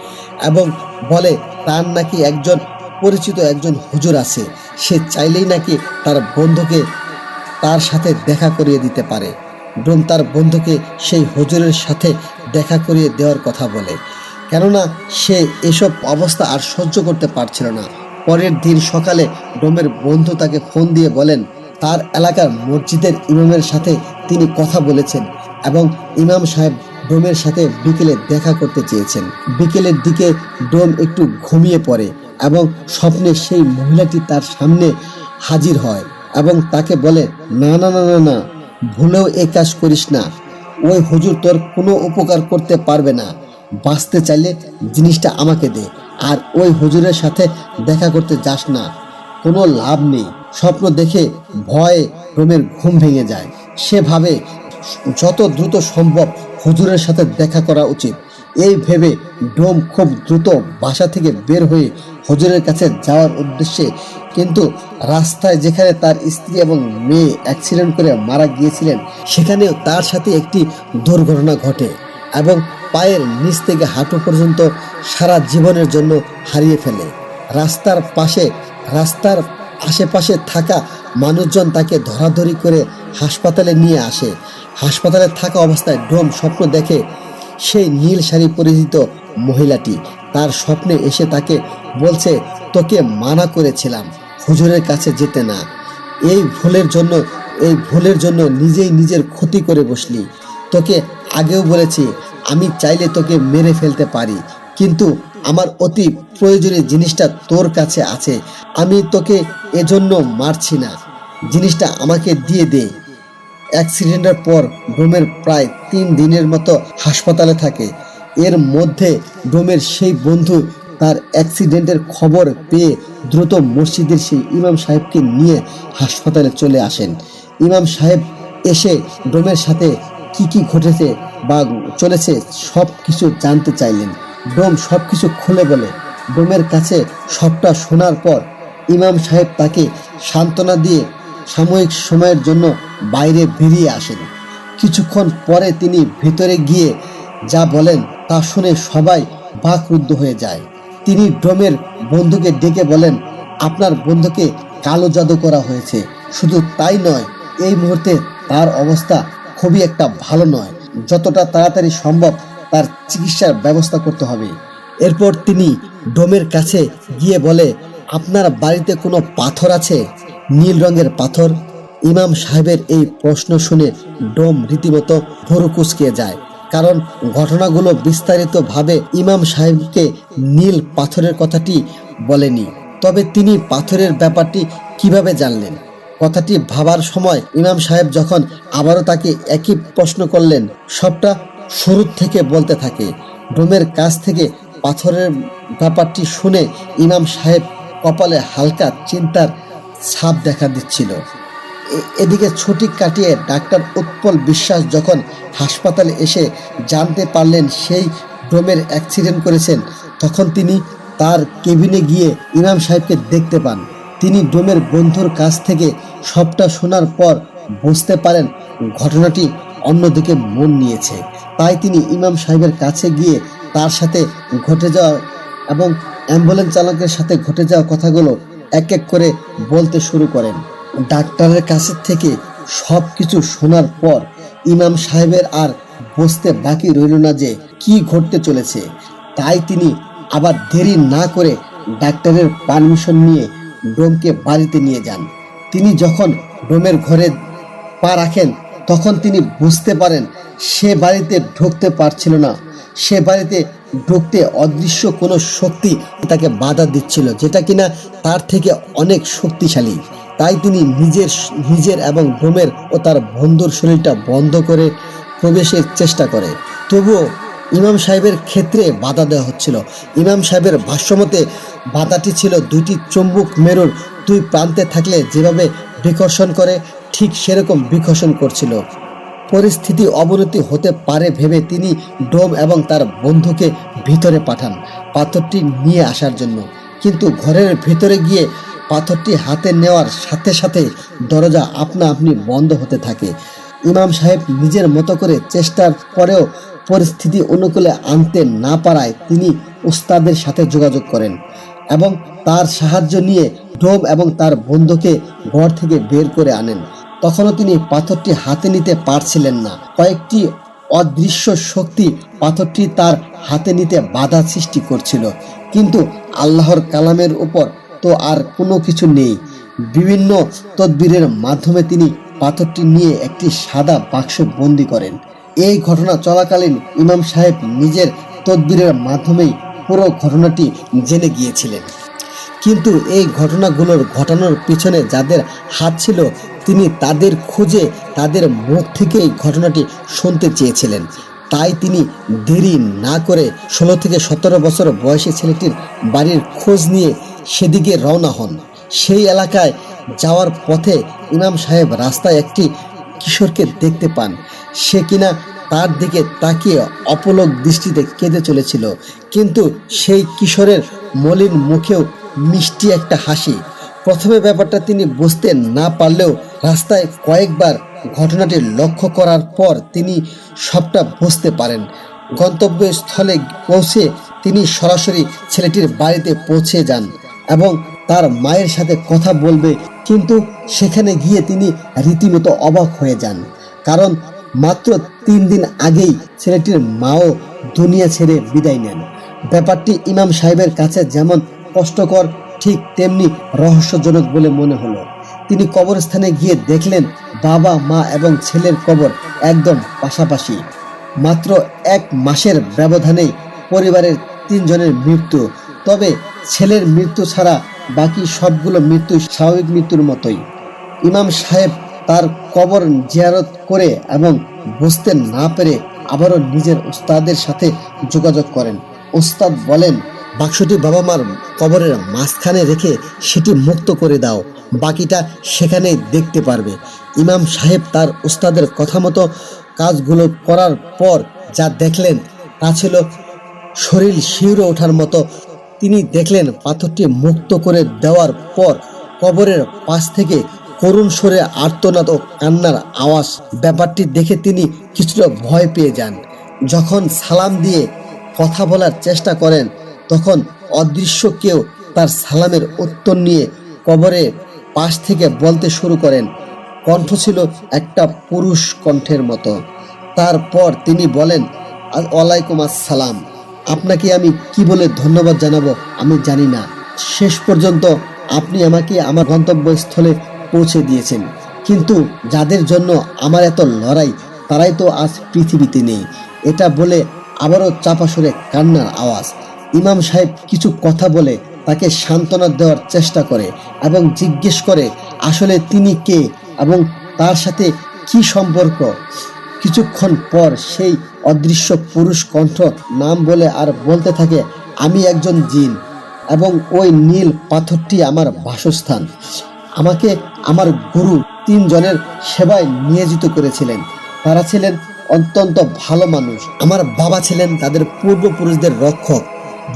[SPEAKER 2] এবং বলে তার নাকি একজন পরিচিত একজন হুজুর আছে, সে চাইলেই নাকি তার বন্ধুকে তার সাথে দেখা করিয়ে দিতে পারে। ডোম তার বন্ধুকে সেই হুজুরের সাথে দেখা করিয়ে দেওয়ার কথা বলে, কেননা সে এসব অবস্থা আর সহ্য করতে পারছিল না। পরের দিন সকালে ডোমের বন্ধু তাকে ফোন দিয়ে বলেন তার এলাকার মসজিদের ইমামের সাথে তিনি কথা বলেছেন এবং ইমাম সাহেব ডোমের সাথে বিকেলে দেখা করতে চেয়েছেন। বিকেলের দিকে ডোম একটু ঘুমিয়ে পড়ে এবং স্বপ্নে সেই মহিলাটি তার সামনে হাজির হয় এবং তাকে বলে, না না না না না, ভুলেও এই কাজ করিস না। ওই হুজুর তোর কোনো উপকার করতে পারবে না। বাঁচতে চাইলে জিনিসটা আমাকে দে, আর ওই হুজুরের সাথে দেখা করতে যাস না, কোনো লাভ নেই। স্বপ্ন দেখে ভয়ে ডোমের ঘুম ভেঙে যায়। সে ভাবে যত দ্রুত সম্ভব হুজুরের সাথে দেখা করা উচিত। এই ভেবে ডোম খুব দ্রুত বাসা থেকে বের হয়ে হুজুরের কাছে যাওয়ার উদ্দেশ্যে, কিন্তু রাস্তায় যেখানে তার স্ত্রী এবং মেয়ে অ্যাক্সিডেন্ট করে মারা গিয়েছিলেন, সেখানেও তার সাথে একটি দুর্ঘটনা ঘটে এবং পায়ের নিচ থেকে হাঁটু পর্যন্ত সারা জীবনের জন্য হারিয়ে ফেলে। রাস্তার আশেপাশে থাকা মানুষজন তাকে ধরাধরি করে হাসপাতালে নিয়ে আসে। হাসপাতালে থাকা অবস্থায় ডোম স্বপ্ন দেখে সেই নীল শাড়ি পরিহিত মহিলাটি তার স্বপ্নে এসে তাকে বলছে, তোকে মানা করেছিলাম হুজুরের কাছে যেতে না। এই ভুলের জন্য নিজেই নিজের ক্ষতি করে বসলি। তোকে আগেও বলেছি আমি চাইলে তোকে মেরে ফেলতে পারি, কিন্তু আমার অতি প্রয়োজনীয় জিনিসটা তোর কাছে আছে। আমি তোকে এজন্য মারছি না, জিনিসটা আমাকে দিয়ে দে। অ্যাক্সিডেন্টের পর ডোমের প্রায় 3 দিনের মতো হাসপাতালে থাকে। এর মধ্যে ডোমের সেই বন্ধু তার অ্যাক্সিডেন্টের খবর পেয়ে দ্রুত মসজিদের সেই ইমাম সাহেবকে নিয়ে হাসপাতালে চলে আসেন। ইমাম সাহেব এসে ডোমের সাথে কি ঘটেছে বা চলেছে সব কিছু জানতে চাইলেন। ডোম সব কিছু খুলে বলে। ডোমের কাছে সবটা শোনার পর ইমাম সাহেব তাকে সান্ত্বনা দিয়ে সাময়িক সময়ের জন্য বাইরে বেরিয়ে আসেন। কিছুক্ষণ পরে তিনি ভেতরে গিয়ে যা বলেন তা শুনে সবাই বাকরুদ্ধ হয়ে যায়। তিনি ডোমের বন্ধুকে ডেকে বলেন, আপনার বন্ধুকে কালো জাদু করা হয়েছে। শুধু তাই নয়, এই মুহূর্তে তার অবস্থা খুবই একটা ভালো নয়। যতটা তাড়াতাড়ি সম্ভব তার চিকিৎসার ব্যবস্থা করতে হবে। এরপর তিনি ডোমের কাছে গিয়ে বলে, আপনার বাড়িতে কোনো পাথর আছে? নীল রঙের পাথর? ইমাম সাহেবের এই প্রশ্ন শুনে ডোম রীতিমতো ভুরু কুঁচকে যায়, কারণ ঘটনাগুলো বিস্তারিতভাবে ইমাম সাহেবকে নীল পাথরের কথাটি বলেনি। তবে তিনি পাথরের ব্যাপারটি কিভাবে জানলেন? কথাটি ভাবার সময় ইমাম সাহেব যখন আবারও তাকে একই প্রশ্ন করলেন, সবটা শুরু থেকে বলতে থাকে। ডোমের কাছ থেকে পাথরের ব্যাপারটি শুনে ইমাম সাহেব কপালে হালকা চিন্তার ছাপ দেখা দিচ্ছিল। এদিকে ছুটি কাটিয়ে ডাক্তার উৎপল বিশ্বাস যখন হাসপাতালে এসে জানতে পারলেন সেই ডোমের অ্যাক্সিডেন্ট করেছেন, তখন তিনি তার কেবিনে গিয়ে ইমাম সাহেবকে দেখতে পান। তিনি ডোমের বন্ধুর কাছ থেকে সবটা শোনার পর বুঝতে পারেন ঘটনাটি অন্যদিকে মন নিয়েছে। তাই তিনি ইমাম সাহেবের কাছে গিয়ে তার সাথে ঘটে যাওয়া এবং অ্যাম্বুলেন্স চালকের সাথে ঘটে যাওয়া কথাগুলো এক এক করে বলতে শুরু করেন। ডাক্তারের কাছে থেকে সব কিছু শোনার পর ইমাম সাহেবের আর বুঝতে বাকি রইল না যে কি ঘটতে চলেছে। তাই তিনি আবার দেরি না করে ডাক্তারের পারমিশন নিয়ে ডোমকে বাড়িতে নিয়ে যান। তিনি যখন ডোমের ঘরে পা রাখেন তখন তিনি বুঝতে পারেন সে বাড়িতে ঢুকতে পারছিল না। সে বাড়িতে ঢুকতে অদৃশ্য কোনো শক্তি তাকে বাধা দিচ্ছিল, যেটা কিনা তার থেকে অনেক শক্তিশালী। তাই তিনি নিজের এবং ডোমের ও তার বন্ধুর শরীরটা বন্ধ করে প্রবেশের চেষ্টা করে। তবুও ইমাম সাহেবের ক্ষেত্রে বাধা দেওয়া হচ্ছিল। ইমাম সাহেবের ভাষ্যমতে বাধাটি ছিল দুইটি চুম্বক মেরুর দুই প্রান্তে থাকলে যেভাবে বিকর্ষণ করে ঠিক সেরকম বিকর্ষণ করছিল। পরিস্থিতি অবনতি হতে পারে ভেবে তিনি ডোম এবং তার বন্ধুকে ভিতরে পাঠান পাথরটি নিয়ে আসার জন্য। কিন্তু ঘরের ভিতরে গিয়ে পাথরটি হাতে নেওয়ার সাথে সাথে দরজা আপনা আপনি বন্ধ হতে থাকে। ইমাম সাহেব নিজের মতো করে চেষ্টার পরেও পরিস্থিতি অনুকূলে আনতে না পারায় তিনি উস্তাদের সাথে যোগাযোগ করেন এবং তার সাহায্য নিয়ে ডোম এবং তার বন্ধুকে ঘর থেকে বের করে আনেন। তখনও তিনি পাথরটি হাতে নিতে পারছিলেন না। কয়েকটি অদৃশ্য শক্তি পাথরটি তার হাতে নিতে বাধা সৃষ্টি করছিল, কিন্তু আল্লাহর কালামের উপর তো আর কোনো কিছু নেই। বিভিন্ন তদবিরের মাধ্যমে তিনি পাথরটি নিয়ে একটি সাদা বাক্সে বন্দি করেন। এই ঘটনা চলাকালীন ইমাম সাহেব নিজের তদবিরের মাধ্যমেই পুরো ঘটনাটি জেনে গিয়েছিলেন। কিন্তু এই ঘটনাগুলোর ঘটানোর পিছনে যাদের হাত ছিল তিনি তাদের খুঁজে তাদের মুখ থেকেই ঘটনাটি শুনতে চেয়েছিলেন। তাই তিনি দেরি না করে 16 থেকে 17 বছর বয়সী ছেলেটির বাড়ির খোঁজ নিয়ে সেদিকে রওনা হন। সেই এলাকায় যাওয়ার পথে ইমাম সাহেব রাস্তায় একটি কিশোরকে দেখতে পান। সে কিনা তার দিকে তাকিয়ে অপলক দৃষ্টিতে কেঁদে চলেছিল, কিন্তু সেই কিশোরের মলিন মুখেও মিষ্টি একটা হাসি। প্রথমে ব্যাপারটা তিনি বুঝতে না পারলেও রাস্তায় কয়েকবার ঘটনাটি লক্ষ্য করার পর তিনি সবটা বুঝতে পারেন। গন্তব্যস্থলে পৌঁছে তিনি সরাসরি ছেলেটির বাড়িতে পৌঁছে যান এবং তার মায়ের সাথে কথা বলবে, কিন্তু সেখানে গিয়ে তিনি রীতিমতো অবাক হয়ে যান। কারণ মাত্র 3 দিন আগেই ছেলেটির মাও দুনিয়া ছেড়ে বিদায় নেন। ব্যাপারটি ইমাম সাহেবের কাছে যেমন কষ্টকর ঠিক তেমনি রহস্যজনক বলে মনে হলো। তিনি কবরস্থানে গিয়ে দেখলেন বাবা, মা এবং ছেলের কবর একদম পাশাপাশি। মাত্র 1 মাসের ব্যবধানেই পরিবারের 3 জনের মৃত্যু। তবে ছেলের মৃত্যু ছাড়া বাকি সবগুলো মৃত্যু স্বাভাবিক মৃত্যুর মতোই। ইমাম সাহেব তার কবর জিয়ারত করে এবং বুঝতে না পেরে আবারও নিজের উস্তাদের সাথে যোগাযোগ করেন। উস্তাদ বলেন, বাক্সটি বাবা মার কবরের মাঝখানে রেখে সেটি মুক্ত করে দাও, বাকিটা সেখানেই দেখতে পারবে। ইমাম সাহেব তার উস্তাদের কথা মতো কাজগুলো করার পর যা দেখলেন তা ছিল শরীর শিউরে ওঠার মতো। তিনি দেখলেন পাথরটি মুক্ত করে দেওয়ার পর কবরের পাশ থেকে করুণ স্বরে আর্তনাদ ও কান্নার আওয়াজ। ব্যাপারটি দেখে তিনি কিছুটা ভয় পেয়ে যান। যখন সালাম দিয়ে কথা বলার চেষ্টা করেন তখন অদৃশ্য কেউ তার সালামের উত্তর নিয়ে কবরের পাশ থেকে বলতে শুরু করেন। কণ্ঠ ছিল একটা পুরুষ কণ্ঠের মতো। তারপর তিনি বলেন, ওয়ালাইকুম আসসালাম। আপনাকে আমি কি বলে ধন্যবাদ জানাবো আমি জানি না। শেষ পর্যন্ত আপনি আমাকে আমার গন্তব্যস্থলে পৌঁছে দিয়েছেন, কিন্তু যাদের জন্য আমার এত লড়াই তারাই তো আজ পৃথিবীতে নেই। এটা বলে আবারও চাপা সুরে কান্নার আওয়াজ। ইমাম সাহেব কিছু কথা বলে তাকে সান্ত্বনা দেওয়ার চেষ্টা করে এবং জিজ্ঞেস করে আসলে তিনি কে এবং তার সাথে কি সম্পর্ক। কিছুক্ষণ পর সেই অদৃশ্য পুরুষ কণ্ঠ নাম বলে আর বলতে থাকে, আমি একজন জিন এবং ওই নীল পাথরটি আমার বাসস্থান। আমাকে আমার গুরু 3 জনের সেবায় নিয়োজিত করেছিলেন। তারা ছিলেন অত্যন্ত ভালো মানুষ। আমার বাবা ছিলেন তাদের পূর্বপুরুষদের রক্ষক।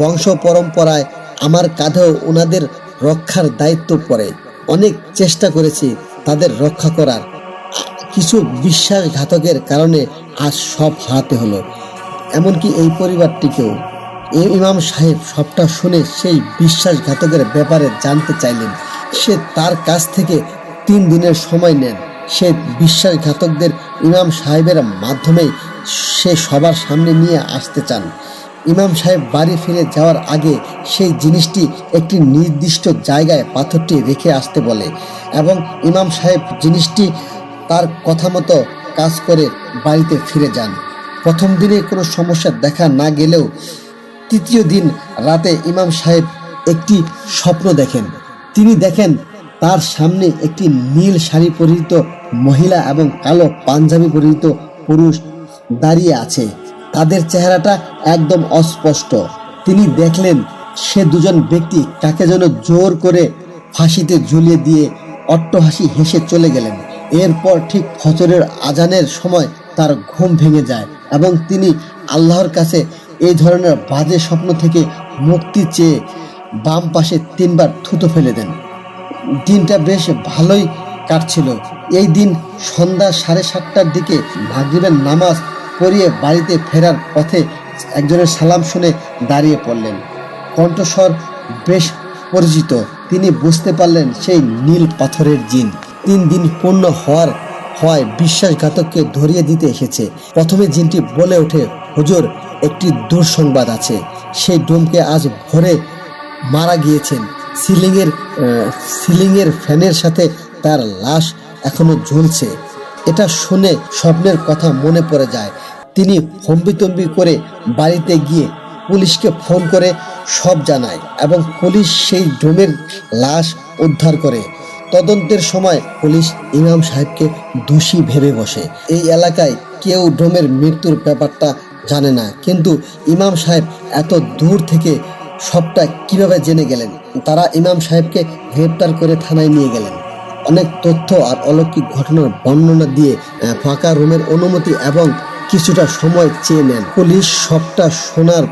[SPEAKER 2] বংশ পরম্পরায় আমার কাঁধেও ওনাদের রক্ষার দায়িত্ব পড়ে। অনেক চেষ্টা করেছি তাদের রক্ষা করার। কিছু বিশ্বাসঘাতকের কারণে আজ সব হারাতে হলো, এমনকি এই পরিবারটিকেও। ইমাম সাহেব সবটা শুনে সেই বিশ্বাসঘাতকের ব্যাপারে জানতে চাইলেন। সে তার কাছ থেকে 3 দিনের সময় নেন। সে বিশ্বাসঘাতকদের ইমাম সাহেবের মাধ্যমেই সে সবার সামনে নিয়ে আসতে চান। ইমাম সাহেব বাড়ি ফিরে যাওয়ার আগে সেই জিনিসটি একটি নির্দিষ্ট জায়গায় পাথরটি রেখে আসতে বলে এবং ইমাম সাহেব জিনিসটি তার কথা মতো কাজ করে বাড়িতে ফিরে যান। প্রথম দিনে কোনো সমস্যা দেখা না গেলেও 3য় দিন রাতে ইমাম সাহেব একটি স্বপ্ন দেখেন। তিনি দেখেন তার সামনে একটি নীল শাড়ি পরিহিত মহিলা এবং কালো পাঞ্জাবি পরিহিত পুরুষ দাঁড়িয়ে আছে। তাদের চেহারাটা একদম অস্পষ্ট। তিনি দেখলেন সে 2 জন ব্যক্তি কাকে যেন জোর করে ফাঁসিতে ঝুলিয়ে দিয়ে অট্টহাসি হেসে চলে গেলেন। এরপর ঠিক ফজরের আজানের সময় তার ঘুম ভেঙে যায় এবং তিনি আল্লাহর কাছে এই ধরনের বাজে স্বপ্ন থেকে মুক্তি চেয়ে বাম পাশে 3 বার থুতো ফেলে দেন। দিনটা বেশ ভালোই কাটছিল। এই দিন সন্ধ্যা 7:30টার দিকে মাগরিবের নামাজ পড়িয়ে বাড়িতে ফেরার পথে একজনের সালাম শুনে দাঁড়িয়ে পড়লেন। কণ্ঠস্বর বেশ পরিচিত। তিনি বুঝতে পারলেন সেই নীল পাথরের জিন 3 দিন পূর্ণ হওয়ায় বিশ্বাসঘাতককে ধরিয়ে দিতে এসেছে। প্রথমে জিনটি বলে ওঠে, হুজুর, একটি দুঃসংবাদ আছে। সেই ডোমকে আজ ভোরে মারা গিয়েছেন। সিলিংয়ের ফ্যানের সাথে তার লাশ এখনো ঝুলছে। এটা শুনে স্বপ্নের কথা মনে পড়ে যায়। তিনি হম্বিতম্বি করে বাড়িতে গিয়ে পুলিশকে ফোন করে সব জানায় এবং পুলিশ সেই ডোমের লাশ উদ্ধার করে। তদন্তের সময় পুলিশ ইমাম সাহেবকে দোষী ভেবে বসে। এই এলাকায় কেউ ডোমের মৃত্যুর ব্যাপারটা জানে না, কিন্তু ইমাম সাহেব এত দূর থেকে সবটা কিভাবে জেনে গেলেন? তারা ইমাম সাহেবকে গ্রেপ্তার করে থানায় নিয়ে গেলেন। অনেক তথ্য আর অলৌকিক ঘটনার বর্ণনা দিয়ে ফাঁকা রুমের অনুমতি এবং কিছুটা সময় চেয়ে নেন। পুলিশ সবটা শোনার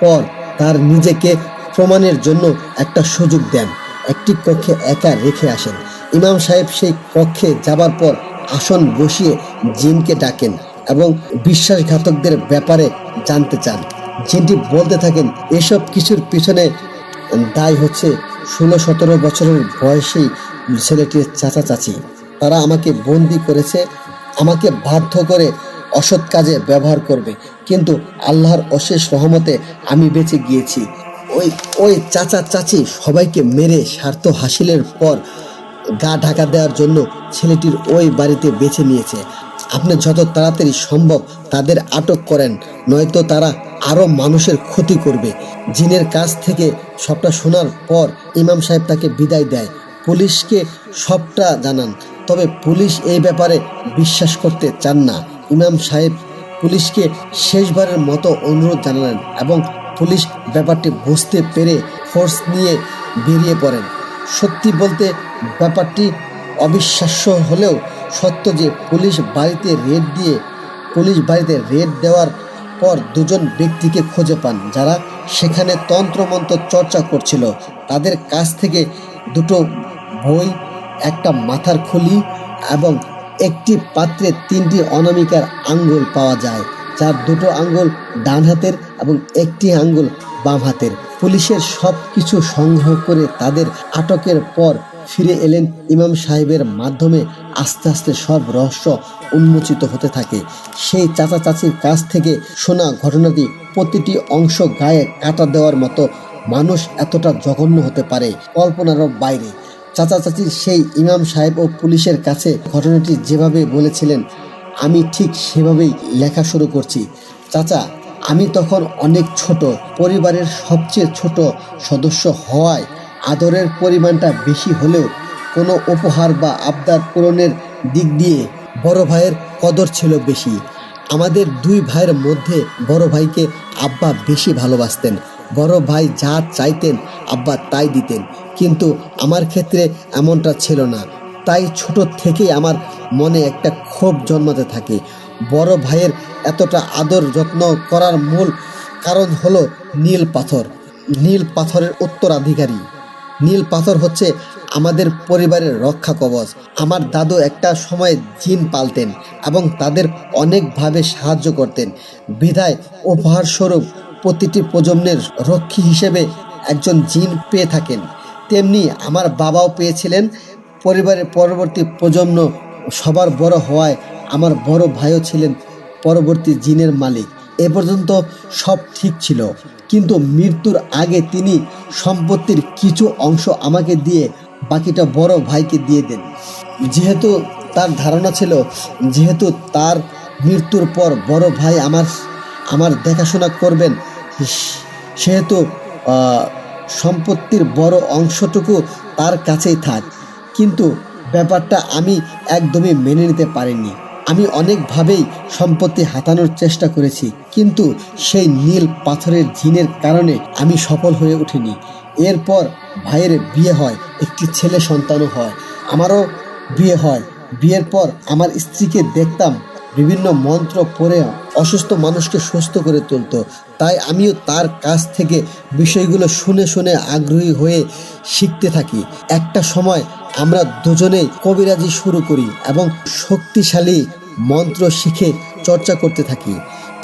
[SPEAKER 2] পর তার নিজেকে প্রমাণের জন্য একটা সুযোগ দেন। একটি কক্ষে একা রেখে আসেন। ইমাম সাহেব সেই কক্ষে যাবার পর আসন বসিয়ে জিনকে ডাকেন এবং বিশ্বাসঘাতকদের ব্যাপারে জানতে চান। জিনটি বলতে থাকেন, এসব কিছুর পিছনে দায় হচ্ছে 16-17 বছরের বয়সী ছেলেটির চাচা চাচি। তারা আমাকে বন্দি করেছে, আমাকে বাধ্য করে অসৎ কাজে ব্যবহার করবে, কিন্তু আল্লাহর অশেষ রহমতে আমি বেঁচে গিয়েছি। ওই চাচা চাচি সবাইকে মেরে স্বার্থ হাসিলের পর গা ঢাকা দেওয়ার জন্য ছেলেটির ওই বাড়িতে বেছে নিয়েছে। আপনি যত তাড়াতাড়ি সম্ভব তাদের আটক করেন, নয়তো তারা আরও মানুষের ক্ষতি করবে। জিনের কাছ থেকে সবটা শোনার পর ইমাম সাহেব তাকে বিদায় দেয়। পুলিশকে সবটা জানান, তবে পুলিশ এই ব্যাপারে বিশ্বাস করতে চান না। ইমাম সাহেব পুলিশকে শেষবারের মতো অনুরোধ জানালেন এবং পুলিশ ব্যাপারটি বুঝতে পেরে ফোর্স নিয়ে বেরিয়ে পড়েন। সত্যি বলতে ব্যাপারটি অবিশ্বাস্য হলেও সত্য যে পুলিশ বাড়িতে রেড দেওয়ার পর 2 জন ব্যক্তিকে খুঁজে পান যারা সেখানে তন্ত্রমন্ত্র চর্চা করছিল। তাদের কাছ থেকে 2টো বই, একটা মাথার খুলি এবং একটি পাত্রে 3টি অনামিকার আঙ্গুল পাওয়া যায়, যার 2টো আঙ্গুল ডান হাতের এবং একটি আঙ্গুল বাম হাতের। পুলিশের সব কিছু সংগ্রহ করে তাদের আটকের পর ফিরে এলেন ইমাম সাহেবের মাধ্যমে। আস্তে আস্তে সব রহস্য উন্মোচিত হতে থাকে। সেই চাচা চাচির কাছ থেকে শোনা ঘটনাটি প্রতিটি অংশ গায়ে কাটা দেওয়ার মতো। মানুষ এতটা জঘন্য হতে পারে কল্পনারও বাইরে। চাচা চাচির সেই ইমাম সাহেব ও পুলিশের কাছে ঘটনাটি যেভাবে বলেছিলেন, আমি ঠিক সেভাবেই লেখা শুরু করছি। চাচা, আমি তখন অনেক ছোট, পরিবারের সবচেয়ে ছোট সদস্য হওয়ায় আদরের পরিমাণটা বেশি হলেও কোনো উপহার বা আবদার পূরণের দিক দিয়ে বড় ভাইয়ের কদর ছিল বেশি। আমাদের 2 ভাইয়ের মধ্যে বড় ভাইকে আব্বা বেশি ভালোবাসতেন। বড় ভাই যা চাইতেন আব্বা তাই দিতেন, কিন্তু আমার ক্ষেত্রে এমনটা ছিল না। তাই ছোট থেকেই আমার মনে একটা ক্ষোভ জন্মাতে থাকে। বড় ভাইয়ের এতটা আদর যত্ন করার মূল কারণ হলো নীল পাথর। নীল পাথরের উত্তরাধিকারী। নীল পাথর হচ্ছে আমাদের পরিবারের রক্ষা কবচ। আমার দাদু একটা সময় জিন পালতেন এবং তাদের অনেকভাবে সাহায্য করতেন। বিধায় উপহারস্বরূপ প্রতিটি প্রজন্মের রক্ষী হিসেবে একজন জিন পেয়ে থাকেন। তেমনি আমার বাবাও পেয়েছিলেন। পরিবারের পরবর্তী প্রজন্ম সবার বড় হওয়ায় আমার বড় ভাইও ছিলেন পরবর্তী জিনের মালিক। এ পর্যন্ত সব ঠিক ছিল, কিন্তু মৃত্যুর আগে তিনি সম্পত্তির কিছু অংশ আমাকে দিয়ে বাকিটা বড় ভাইকে দিয়ে দেন। যেহেতু তার ধারণা ছিল, যেহেতু তার মৃত্যুর পর বড় ভাই আমার দেখাশোনা করবেন, সেহেতু সম্পত্তির বড় অংশটুকু তার কাছেই থাক। কিন্তু ব্যাপারটা আমি একদমই মেনে নিতে পারিনি। আমি অনেকভাবেই সম্পত্তি হাতানোর চেষ্টা করেছি, কিন্তু সেই নীল পাথরের জিনের কারণে আমি সফল হয়ে উঠিনি। এরপর ভাইয়ের বিয়ে হয়, একটি ছেলে সন্তানও হয়। আমারও বিয়ে হয়। বিয়ের পর আমার স্ত্রীকে দেখতাম বিভিন্ন মন্ত্র পড়ে অসুস্থ মানুষকে সুস্থ করে তুলতো। তাই আমিও তার কাছ থেকে বিষয়গুলো শুনে শুনে আগ্রহী হয়ে শিখতে থাকি। একটা সময় আমরা দুজনেই কবিরাজি শুরু করি এবং শক্তিশালী মন্ত্র শিখে চর্চা করতে থাকি।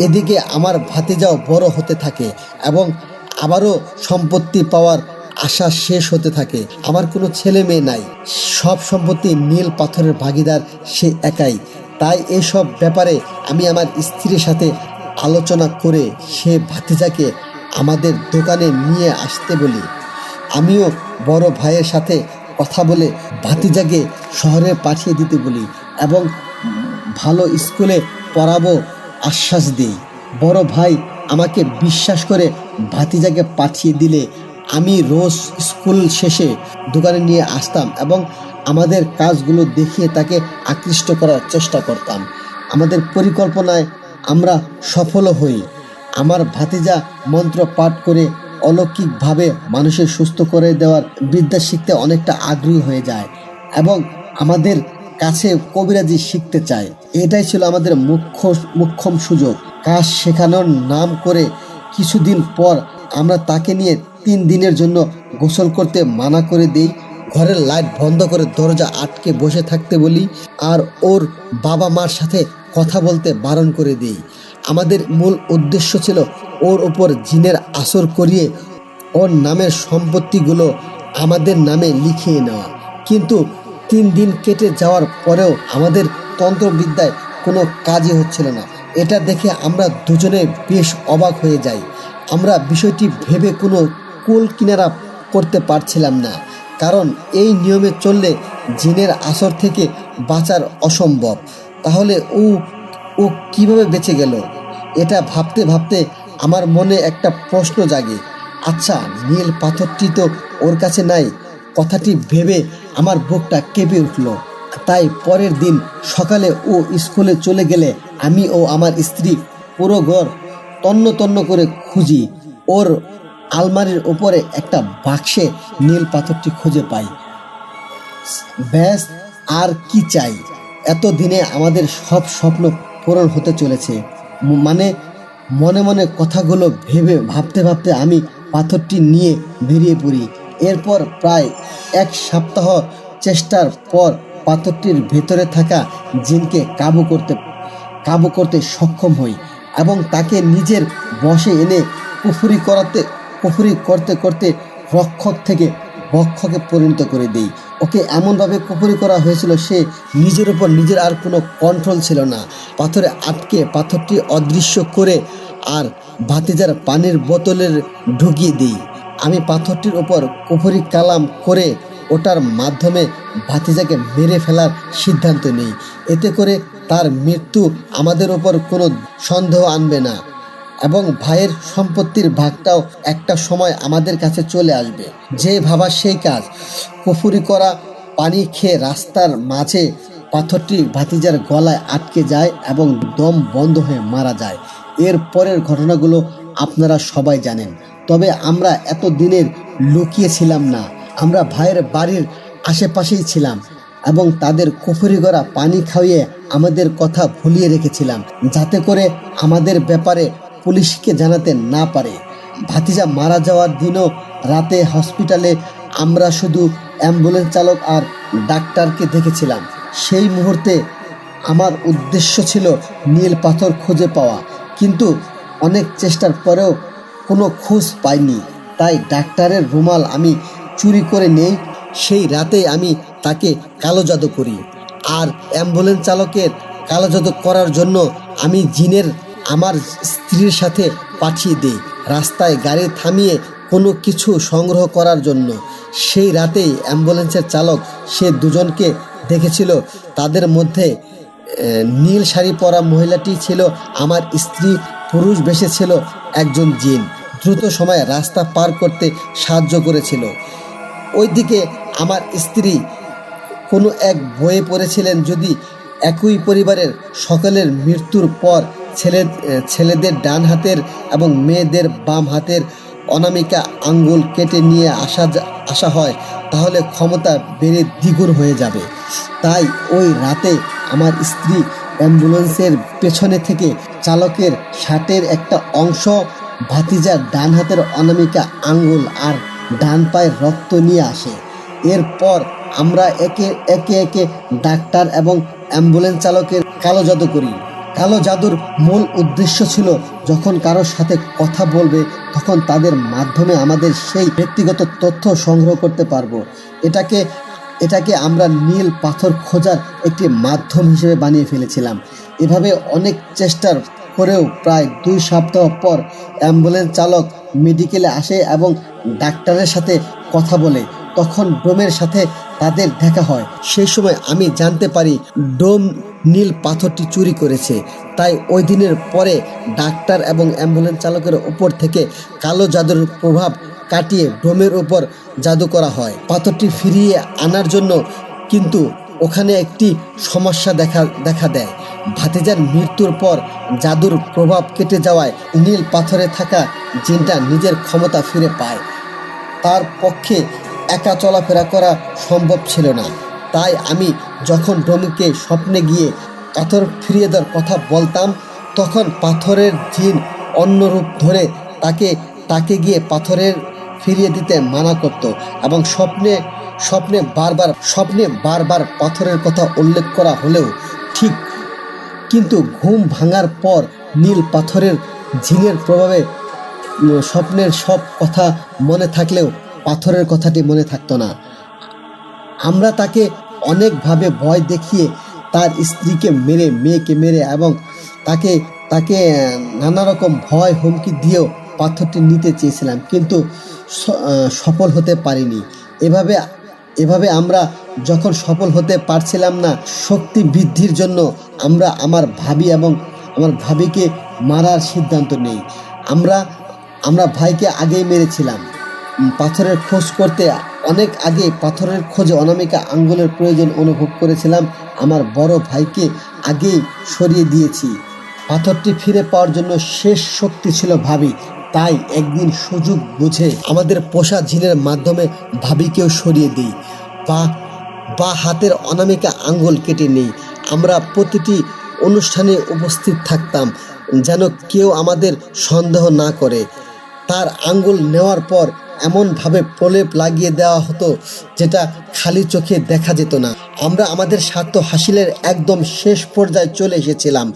[SPEAKER 2] এদিকে আমার ভাতিজাও বড় হতে থাকে এবং আবারও সম্পত্তি পাওয়ার আশা শেষ হতে থাকে। আমার কোনো ছেলে মেয়ে নাই, সব সম্পত্তি নীল পাথরের ভাগিদার সে একাই। তাই এইসব ব্যাপারে আমি আমার স্ত্রীর সাথে আলোচনা করে সে ভাতিজাকে আমাদের দোকানে নিয়ে আসতে বলি। আমিও বড় ভাইয়ের সাথে কথা বলে ভাতিজাকে শহরে পাঠিয়ে দিতে বলি এবং ভালো স্কুলে পড়াবো আশ্বাস দিই। বড় ভাই আমাকে বিশ্বাস করে ভাতিজাকে পাঠিয়ে দিলে আমি রোজ স্কুল শেষে দোকানে নিয়ে আসতাম এবং আমাদের কাজগুলো দেখিয়ে তাকে আকৃষ্ট করার চেষ্টা করতাম। আমাদের পরিকল্পনায় আমরা সফলও হই। আমার ভাতিজা মন্ত্র পাঠ করে অলৌকিকভাবে মানুষের সুস্থ করে দেওয়ার বিদ্যা শিখতে অনেকটা আগ্রহী হয়ে যায় এবং আমাদের কাছে কবিরাজি শিখতে চায়। এটাই ছিল আমাদের মুখ্যম সুযোগ। কাজ শেখানোর নাম করে কিছুদিন পর আমরা তাকে নিয়ে 3 দিনের জন্য গোসল করতে মানা করে দিই। ঘরের লাইট বন্ধ করে দরজা আটকে বসে থাকতে বলি আর ওর বাবা মার সাথে কথা বলতে বারণ করে দিই। আমাদের মূল উদ্দেশ্য ছিল ওর ওপর জিনের আসর করিয়ে ওর নামের সম্পত্তিগুলো আমাদের নামে লিখিয়ে নেওয়া। কিন্তু 3 দিন কেটে যাওয়ার পরেও আমাদের তন্ত্রবিদ্যায় কোনো কাজই হচ্ছিল না। এটা দেখে আমরা দুজনে বেশ অবাক হয়ে যাই। আমরা বিষয়টি ভেবে কোনো কুল কিনারা করতে পারছিলাম না, কারণ এই নিয়মে চললে জিনের আসর থেকে বাঁচার অসম্ভব। তাহলে ও কিভাবে বেঁচে গেল? এটা ভাবতে ভাবতে আমার মনে একটা প্রশ্ন জাগে, আচ্ছা নীল পাথরটি তো ওর কাছে নাই। কথাটি ভেবে আমার বুকটা কেঁপে উঠল। তাই পরের দিন সকালে ও স্কুলে চলে গেলে আমি ও আমার স্ত্রী পুরো ঘর তন্ন তন্ন করে খুঁজি। ওর আলমারির উপরে একটা বাক্সে নীল পাথরটি খুঁজে পাই। ব্যাস, আর কি চাই? এতদিনে আমাদের সব স্বপ্ন পূরণ হতে চলেছে। মানে মনে মনে কথাগুলো ভাবতে ভাবতে আমি পাথরটি নিয়ে বেরিয়ে পড়ি। এরপর প্রায় 1 সপ্তাহ চেষ্টার পর পাথরটির ভেতরে থাকা জিনকে কাবু করতে সক্ষম হই এবং তাকে নিজের বশে এনে কুফরি করতে করতে রক্ষক থেকে ভক্ষকে পরিণত করে দেই। ওকে এমনভাবে কুফরি করা হয়েছিল, সে নিজের উপর নিজের আর কোনো কন্ট্রোল ছিল না। পাথরে আটকে পাথরটি অদৃশ্য করে আর ভাতিজার পানির বোতলের ঢুকিয়ে দিই। আমি পাথরটির ওপর কুফরি কালাম করে ওটার মাধ্যমে ভাতিজাকে মেরে ফেলার সিদ্ধান্ত নিই। এতে করে তার মৃত্যু আমাদের ওপর কোনো সন্দেহ আনবে না এবং ভাইয়ের সম্পত্তির ভাগটাও একটা সময় আমাদের কাছে চলে আসবে। যে ভাবা সেই কাজ। কুফরি করা পানি খেয়ে রাস্তার মাঝে পাথরটি ভাতিজার গলায় আটকে যায় এবং দম বন্ধ হয়ে মারা যায়। এর পরের ঘটনাগুলো আপনারা সবাই জানেন। তো তবে আমরা এত দিনের লুকিয়ে ছিলাম না। আমরা ভাইয়ের বাড়ির আশেপাশেই ছিলাম এবং তাদের কুফরি করা পানি খাইয়ে আমাদের কথা ভুলিয়ে রেখেছিলাম, যাতে করে আমাদের ব্যাপারে পুলিশকে জানাতে না পারে। ভাতিজা মারা যাওয়ার দিনও রাতে হসপিটালে আমরা শুধু অ্যাম্বুলেন্স চালক আর ডাক্তারকে দেখেছিলাম। সেই মুহূর্তে আমার উদ্দেশ্য ছিল নীল পাথর খুঁজে পাওয়া, কিন্তু অনেক চেষ্টার পরেও কোনো খোঁজ পাইনি। তাই ডাক্তারের রুমাল আমি চুরি করে নেই। সেই রাতে আমি তাকে কালো জাদু করি, আর অ্যাম্বুলেন্স চালকের কালো জাদু করার জন্য আমি জিনের আমার স্ত্রীর সাথে পাঠিয়ে দিই রাস্তায় গাড়ি থামিয়ে কোনো কিছু সংগ্রহ করার জন্য। সেই রাতেই অ্যাম্বুলেন্সের চালক সে দুজনকে দেখেছিল। তাদের মধ্যে নীল শাড়ি পরা মহিলাটি ছিল আমার স্ত্রী, পুরুষ বেশে ছিল একজন জিন। দ্রুত সময়ে রাস্তা পার করতে সাহায্য করেছিল। ওইদিকে আমার স্ত্রী কোনো এক বইয়ে পড়েছিলেন, যদি একই পরিবারের সকলের মৃত্যুর পর ছেলেদের ডান হাতের এবং মেয়েদের বাম হাতের অনামিকা আঙ্গুল কেটে নিয়ে আসা হয়, তাহলে ক্ষমতা বেড়ে দ্বিগুণ হয়ে যাবে। তাই ওই রাতে আমার স্ত্রী অ্যাম্বুলেন্সের পেছনে থেকে চালকের শার্টের একটা অংশ, ভাতিজার ডান হাতের অনামিকা আঙ্গুল আর ডান পায়ের রক্ত নিয়ে আসে। এরপর আমরা একে একে ডাক্তার এবং অ্যাম্বুলেন্স চালকের কালো জাদু করি। কালো জাদুর মূল উদ্দেশ্য ছিল যখন কারোর সাথে কথা বলবে তখন তাদের মাধ্যমে আমাদের সেই ব্যক্তিগত তথ্য সংগ্রহ করতে পারবো। এটাকে আমরা নীল পাথর খোঁজার একটি মাধ্যম হিসেবে বানিয়ে ফেলেছিলাম। এভাবে অনেক চেষ্টার করেও প্রায় 2 সপ্তাহ পর অ্যাম্বুলেন্স চালক মেডিকেলে আসে এবং ডাক্তারের সাথে কথা বলে। তখন ডোমের সাথে তাদের দেখা হয়। সেই সময় আমি জানতে পারি ডোম নীল পাথরটি চুরি করেছে। তাই ওই দিনের পরে ডাক্তার এবং অ্যাম্বুলেন্স চালকের উপর থেকে কালো জাদুর প্রভাব কাটিয়ে ডোমের উপর জাদু করা হয় পাথরটি ফিরিয়ে আনার জন্য। কিন্তু ওখানে একটি সমস্যা দেখা দেয়। ভাতিজার মৃত্যুর পর জাদুর প্রভাব কেটে যাওয়ায় নীল পাথরে থাকা জিনটা নিজের ক্ষমতা ফিরে পায়। তার পক্ষে একা চলাফেরা করা সম্ভব ছিল না। তাই আমি যখন ডোমকে স্বপ্নে গিয়ে পাথর ফিরিয়ে দেওয়ার কথা বলতাম, তখন পাথরের জিন অন্য রূপ ধরে তাকে গিয়ে পাথরের ফিরিয়ে দিতে মানা করত এবং স্বপ্নে বারবার পাথরের কথা উল্লেখ করা হলেও ঠিক, কিন্তু ঘুম ভাঙার পর নীল পাথরের জিনের প্রভাবে স্বপ্নের সব কথা মনে থাকলেও পাথরের কথাটি মনে থাকতো না। আমরা তাকে অনেকভাবে ভয় দেখিয়ে তার স্ত্রীকে মেরে, মেয়েকে মেরে এবং তাকে নানা রকম ভয় হুমকি দিয়েও পাথরটি নিতে চেয়েছিলাম, কিন্তু সফল হতে পারিনি। এভাবে আমরা যখন সফল হতে পারছিলাম না, শক্তি বৃদ্ধির জন্য আমরা আমার ভাবি এবং আমার ভাবিকে মারার সিদ্ধান্ত নেই। আমরা ভাইকে আগেই মেরেছিলাম। পাথরের খোঁজ করতে অনেক আগে পাথরের খোঁজে অনামিকা আঙ্গুলের প্রয়োজন অনুভব করেছিলাম। আমার বড় ভাইকে আগেই সরিয়ে দিয়েছি। পাথরটি ফিরে পাওয়ার জন্য শেষ শক্তি ছিল ভাবি। তাই একদিন সুযোগ বুঝে আমাদের পোষা জিনের মাধ্যমে ভাবিকেও সরিয়ে দিই, বা হাতের অনামিকা আঙ্গুল কেটে নেই। আমরা প্রতিটি অনুষ্ঠানে উপস্থিত থাকতাম যেন কেউ আমাদের সন্দেহ না করে। তার আঙ্গুল নেওয়ার পর এমনভাবে প্রলেপ লাগিয়ে দেওয়া হতো যেটা খালি চোখে দেখা যেত না। আমরা আমাদের স্বার্থ হাসিলের একদম শেষ পর্যায়ে চলে এসেছিলাম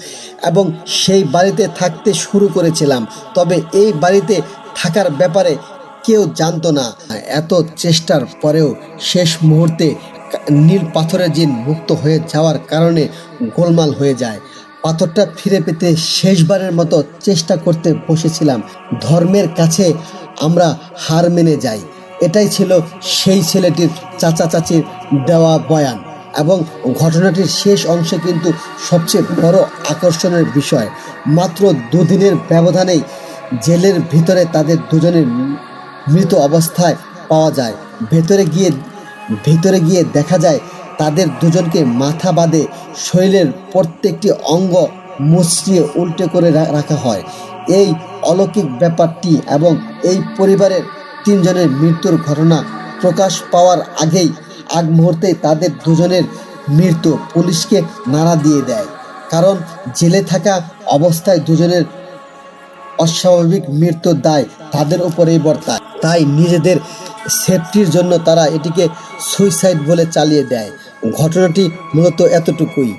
[SPEAKER 2] এবং সেই বাড়িতে থাকতে শুরু করেছিলাম। তবে এই বাড়িতে থাকার ব্যাপারে কেউ জানতো না। এত চেষ্টার পরেও শেষ মুহূর্তে নীল পাথরের জিন মুক্ত হয়ে যাওয়ার কারণে গোলমাল হয়ে যায়। পাথরটা ফিরে পেতে শেষবারের মতো চেষ্টা করতে বসেছিলাম। ধর্মের কাছে আমরা হার মেনে যাই। এটাই ছিল সেই ছেলেটির চাচা চাচির দেওয়া বয়ান এবং ঘটনাটির শেষ অংশে কিন্তু সবচেয়ে বড় আকর্ষণের বিষয়, মাত্র 2 দিনের ব্যবধানেই জেলের ভিতরে তাদের দুজনের মৃত অবস্থায় পাওয়া যায়। ভেতরে গিয়ে দেখা যায় তাদের দুজনকে মাথা বাঁধে শরীরের প্রত্যেকটি অঙ্গ মুচড়িয়ে উল্টে করে রাখা হয়। এই অলৌকিক ব্যাপারটি এবং এই পরিবারের 3 জনের মৃত্যুর ঘটনা প্রকাশ পাওয়ার আগ মুহূর্তেই তাদের দুজনের মৃত্যু পুলিশকে নাড়া দিয়ে দেয়। কারণ জেলে থাকা অবস্থায় দুজনের অস্বাভাবিক মৃত্যুর দায় তাদের উপরেই বর্তায়। তাই নিজেদের সেফটির জন্য তারা এটিকে সুইসাইড বলে চালিয়ে দেয়। ঘটনাটি মূলত এতটুকুই।